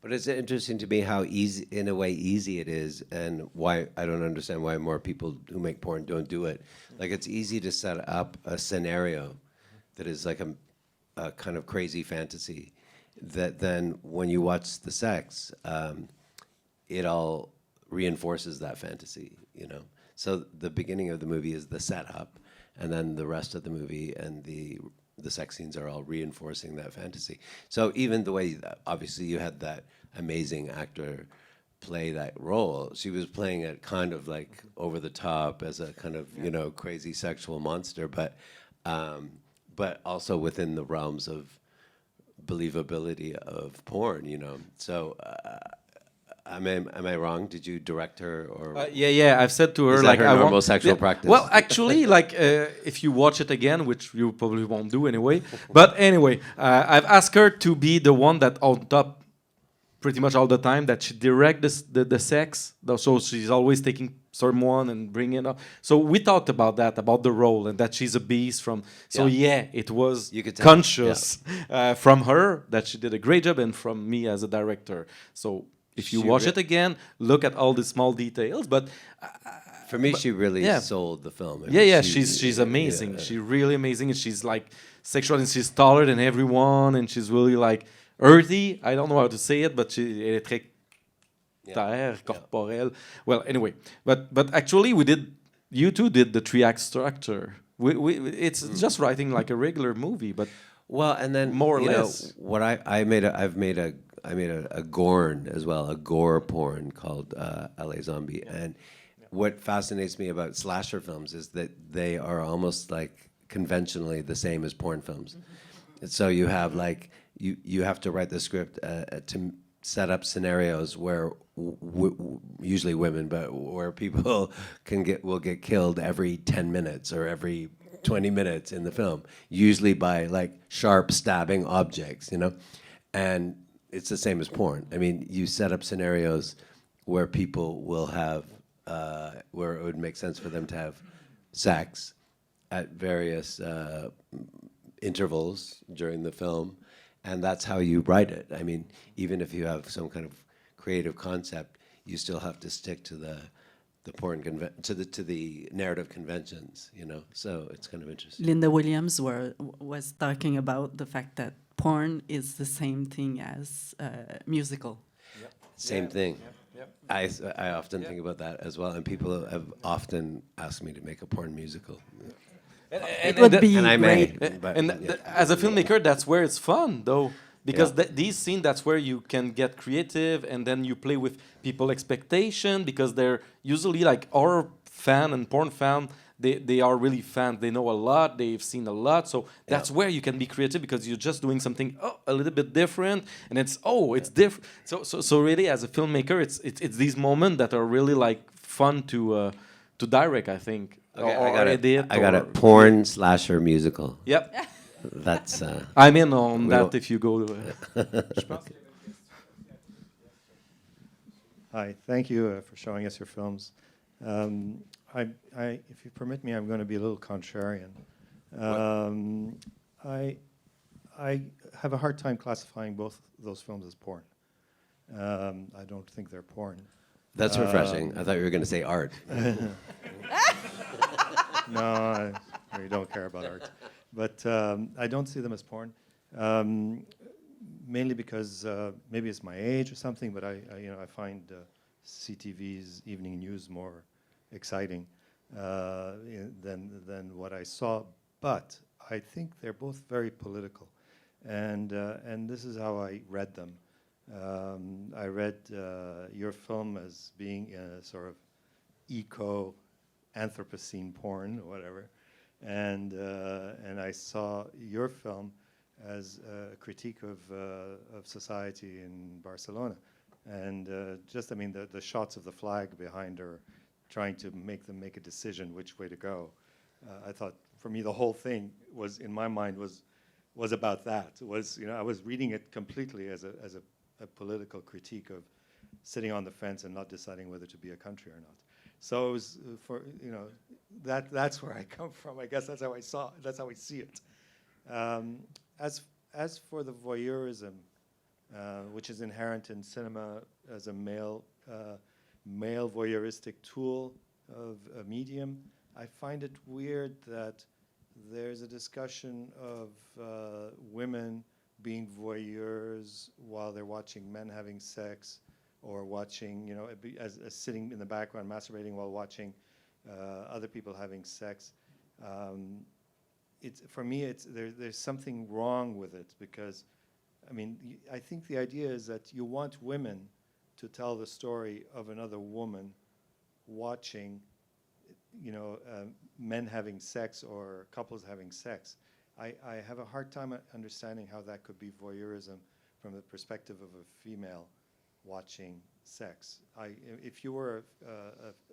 But it's interesting to me how easy, in a way, easy it is, and why I don't understand why more people who make porn don't do it. Like, it's easy to set up a scenario that is like a kind of crazy fantasy that then when you watch the sex, it all reinforces that fantasy, So the beginning of the movie is the setup, and then the rest of the movie and the sex scenes are all reinforcing that fantasy. So even the way, obviously you had that amazing actor play that role, she was playing it kind of like over the top as a kind of, crazy sexual monster, but also within the realms of believability of porn, So Am I wrong? Did you direct her or? Yeah. I've said to her Is that like her I normal want sexual practice? Well, actually, like if you watch it again, which you probably won't do anyway. But anyway, I've asked her to be the one that on top pretty much all the time, that she direct the sex. So she's always taking someone and bringing it up. So we talked about that, about the role, and that she's a beast from. So yeah, it was You could tell. conscious from her that she did a great job, and from me as a director. So if you She watch it again, look at all the small details. But For me, she really yeah. sold the film. I mean, yeah, she's amazing. yeah. She's really amazing, and she's like sexual, and she's taller than everyone, and she's really like earthy. I don't know how to say it, but elle est très terre, corporelle. Well, anyway, but actually, you two did the 3-act structure. It's just writing like a regular movie, but Well, and then more or you know, less. what I've made a gorn as well, a gore porn called LA Zombie, and what fascinates me about slasher films is that they are almost like conventionally the same as porn films. And so you have like you have to write the script to set up scenarios where usually women, but where people will get killed every 10 minutes or every 20 minutes in the film, usually by like sharp stabbing objects, you know? And it's the same as porn. I mean, you set up scenarios where people will have, where it would make sense for them to have sex at various intervals during the film, and that's how you write it. I mean, even if you have some kind of creative concept, you still have to stick to the porn to the narrative conventions, you know. So it's kind of interesting. Linda Williams was talking about the fact that porn is the same thing as musical. Same thing. I often think about that as well, and people have often asked me to make a porn musical. It would be And I may. great. But, And as a filmmaker, that's where it's fun, though, because these scenes, that's where you can get creative, and then you play with people' expectation, because they're usually like horror fan and porn fan. They are really fans. They know a lot. They've seen a lot. So that's where you can be creative, because you're just doing something a little bit different, and it's different. So really, as a filmmaker, it's these moments that are really like fun to direct, I think. okay, or edit. I got it. Porn slasher musical. Yep. That's. I'm in on We that don't- if you go to Hi, thank you for showing us your films. If you permit me, I'm going to be a little contrarian. I have a hard time classifying both those films as porn. I don't think they're porn. That's refreshing. I thought you were going to say art. No, I really don't care about art. But I don't see them as porn, mainly because maybe it's my age or something, but I find CTV's evening news more exciting than what I saw. But I think they're both very political, and this is how I read them. I read your film as being a sort of eco-Anthropocene porn or whatever, and I saw your film as a critique of society in Barcelona, and just, I mean, the shots of the flag behind her, trying to make them make a decision which way to go. I thought, for me, the whole thing was, in my mind, was about that. It was, I was reading it completely as a political critique of sitting on the fence and not deciding whether to be a country or not. So it was that's where I come from. I guess that's how I saw it. That's how I see it. As for the voyeurism, which is inherent in cinema as a male voyeuristic tool of a medium, I find it weird that there's a discussion of women being voyeurs while they're watching men having sex, or watching, as sitting in the background masturbating while watching other people having sex. For me, there's something wrong with it, because, I mean, I think the idea is that you want women to tell the story of another woman watching, men having sex or couples having sex. I have a hard time understanding how that could be voyeurism from the perspective of a female watching sex. If you were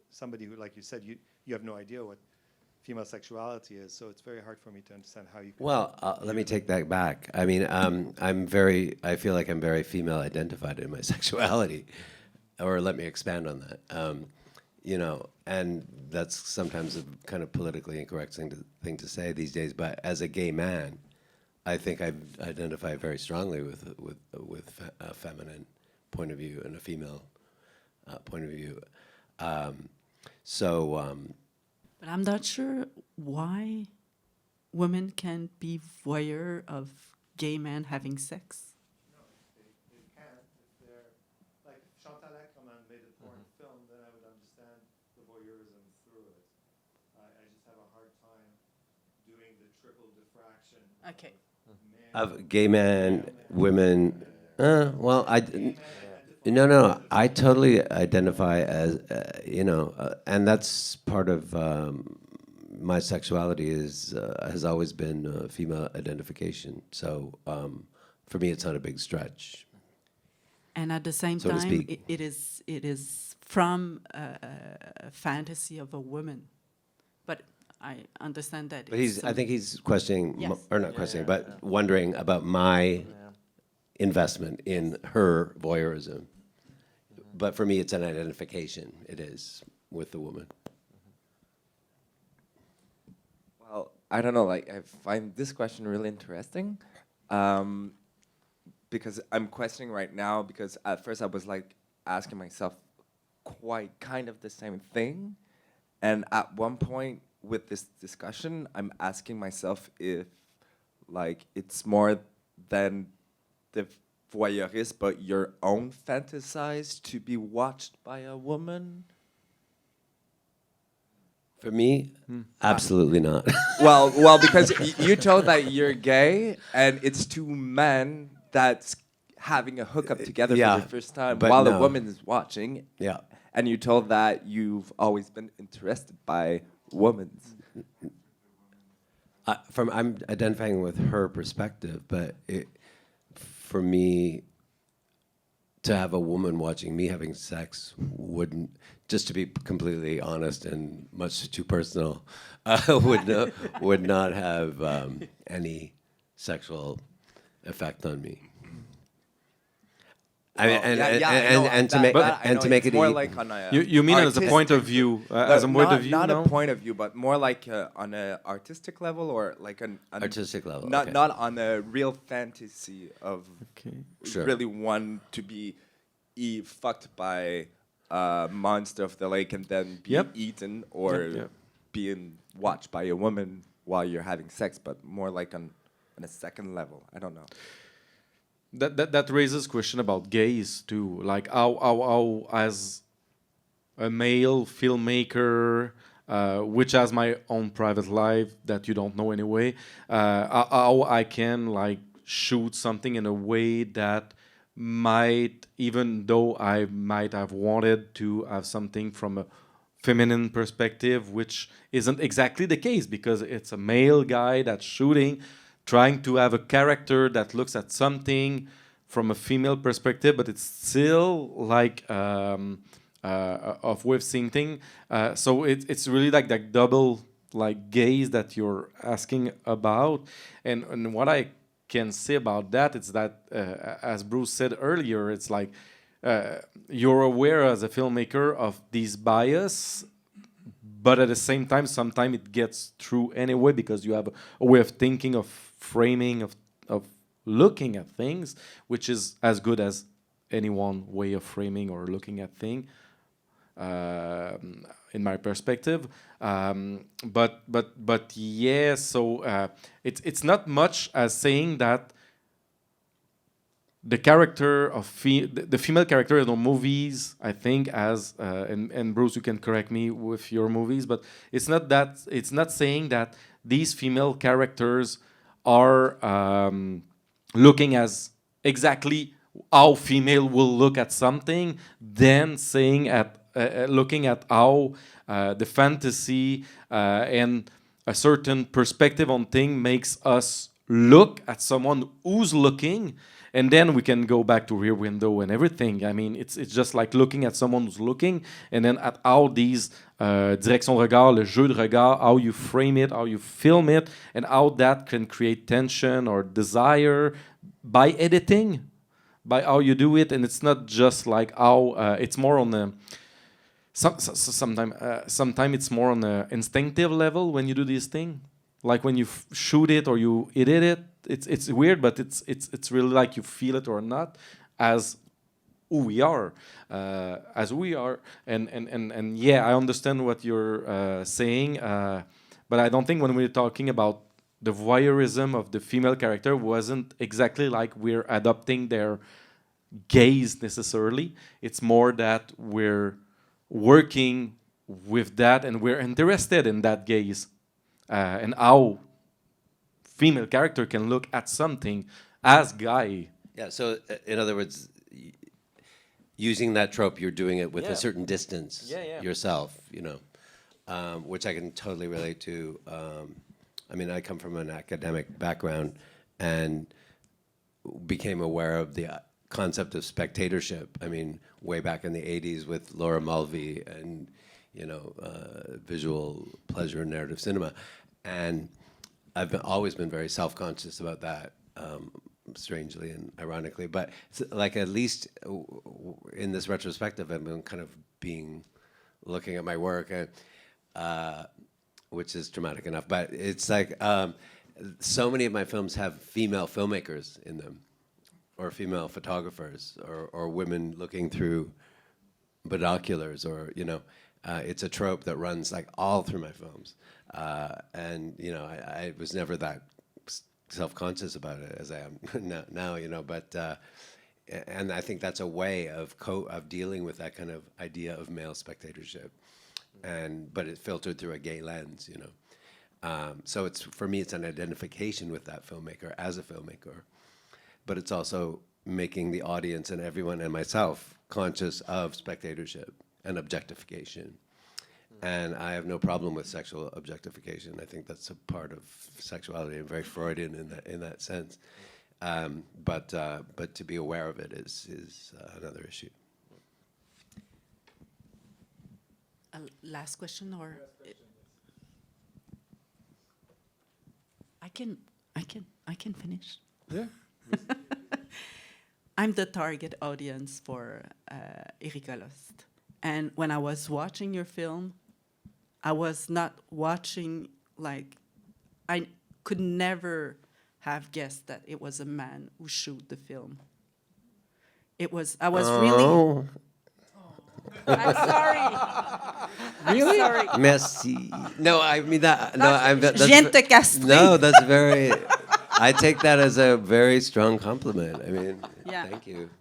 somebody who, like you said, you have no idea what female sexuality is, so it's very hard for me to understand how you can... Well, let me take that back. I mean, I feel like I'm very female identified in my sexuality, or let me expand on that. You know, and that's sometimes a kind of politically incorrect thing to say these days, but as a gay man, I think I identify very strongly with a feminine point of view and a female point of view. But I'm not sure why women can't be voyeur of gay men having sex. No, they can't. If they're, like, if Chantal Ackerman made a porn film, then I would understand the voyeurism through it. I just have a hard time doing the triple diffraction. Okay. Of gay men, women. Well, no. I totally identify as, you know, and that's part of my sexuality has always been female identification. So for me, it's not a big stretch. And at the same So to time, speak. it is from a fantasy of a woman. But I understand that. But it's I think he's questioning, Yes. or not questioning, but wondering about my investment in her voyeurism. But for me, it's an identification. It is with the woman. Well, I don't know. Like, I find this question really interesting, because I'm questioning right now. Because at first I was like asking myself quite kind of the same thing, and at one point with this discussion, I'm asking myself if, like, it's more than the voyeurist, but your own fantasize to be watched by a woman. For me, absolutely not. Well, because you told that you're gay, and it's two men that's having a hookup together for the first time but while no. a woman is watching. Yeah. And you told that you've always been interested by women. I'm identifying with her perspective, but for me, to have a woman watching me having sex wouldn't, just to be completely honest and much too personal, would not have any sexual effect on me. To make it more easy. like on a You mean as a point of view, as a point of view? Not no? a point of view, but more like on an artistic level, or like an Artistic level, Not okay. not on a real fantasy of Sure. really want to be fucked by a monster of the lake and then be eaten, or being watched by a woman while you're having sex, but more like on a second level. I don't know. That raises question about gays too, like how as a male filmmaker, which has my own private life that you don't know anyway, how I can like shoot something in a way that might, even though I might have wanted to have something from a feminine perspective, which isn't exactly the case because it's a male guy that's shooting, trying to have a character that looks at something from a female perspective, but it's still like of with seeing thing. So it's really like that double like gaze that you're asking about. And what I can say about that is that, as Bruce said earlier, it's like you're aware as a filmmaker of these bias, but at the same time, sometimes it gets through anyway because you have a way of thinking, of framing, of looking at things, which is as good as any one way of framing or looking at things, in my perspective. But yeah, so it's not much as saying that the character of the female character in the movies, I think, as and Bruce, you can correct me with your movies, but it's not saying that these female characters are looking as exactly how female will look at something, then saying looking at how the fantasy and a certain perspective on thing makes us look at someone who's looking, and then we can go back to Rear Window and everything. I mean, it's just like looking at someone who's looking, and then at how these direction de regard, le jeu de regard, how you frame it, how you film it, and how that can create tension or desire by editing, by how you do it. And it's not just like how it's more on the sometimes it's more on the instinctive level when you do this thing. Like when you shoot it or you edit it, it's weird, but it's really like you feel it or not, as who we are, and yeah, I understand what you're saying, but I don't think when we're talking about the voyeurism of the female character wasn't exactly like we're adopting their gaze necessarily. It's more that we're working with that and we're interested in that gaze. And how female character can look at something as guy. Yeah, so in other words, using that trope, you're doing it with Yeah. a certain distance Yeah. yourself, you know, which I can totally relate to. I mean, I come from an academic background and became aware of the concept of spectatorship. I mean, way back in the 80s with Laura Mulvey and, you know, visual pleasure and narrative cinema. And I've always been very self-conscious about that, strangely and ironically. But like at least in this retrospective, I've been kind of looking at my work, and, which is dramatic enough. But it's like so many of my films have female filmmakers in them, or female photographers, or women looking through binoculars, or, you know. It's a trope that runs like all through my films, and you know, I was never that self-conscious about it as I am now, you know. But and I think that's a way of dealing with that kind of idea of male spectatorship, but it's filtered through a gay lens, you know. So it's, for me, it's an identification with that filmmaker as a filmmaker, but it's also making the audience and everyone and myself conscious of spectatorship and objectification. And I have no problem with sexual objectification. I think that's a part of sexuality and very Freudian in that sense. But to be aware of it is another issue. Last question, or I can finish. Yeah. I'm the target audience for Éric Falardeau. And when I was watching your film, I was not watching, like, I could never have guessed that it was a man who shoot the film. I was really... I'm sorry. Really? I'm sorry. Merci. No, I mean that. No, Je viens de te castrer. No, that's very. I take that as a very strong compliment. I mean, Yeah. thank you.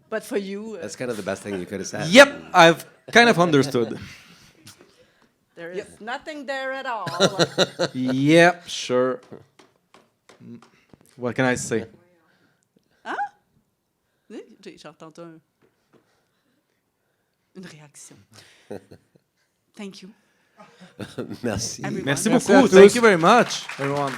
But for you, That's kind of the best thing you could have said. Yep, I've kind of understood. there is nothing there at all. Yep, sure. What can I say? J'ai entendu une réaction. Thank you. Merci. Everyone. Merci Merci beaucoup. à tous. Thank you very much, everyone.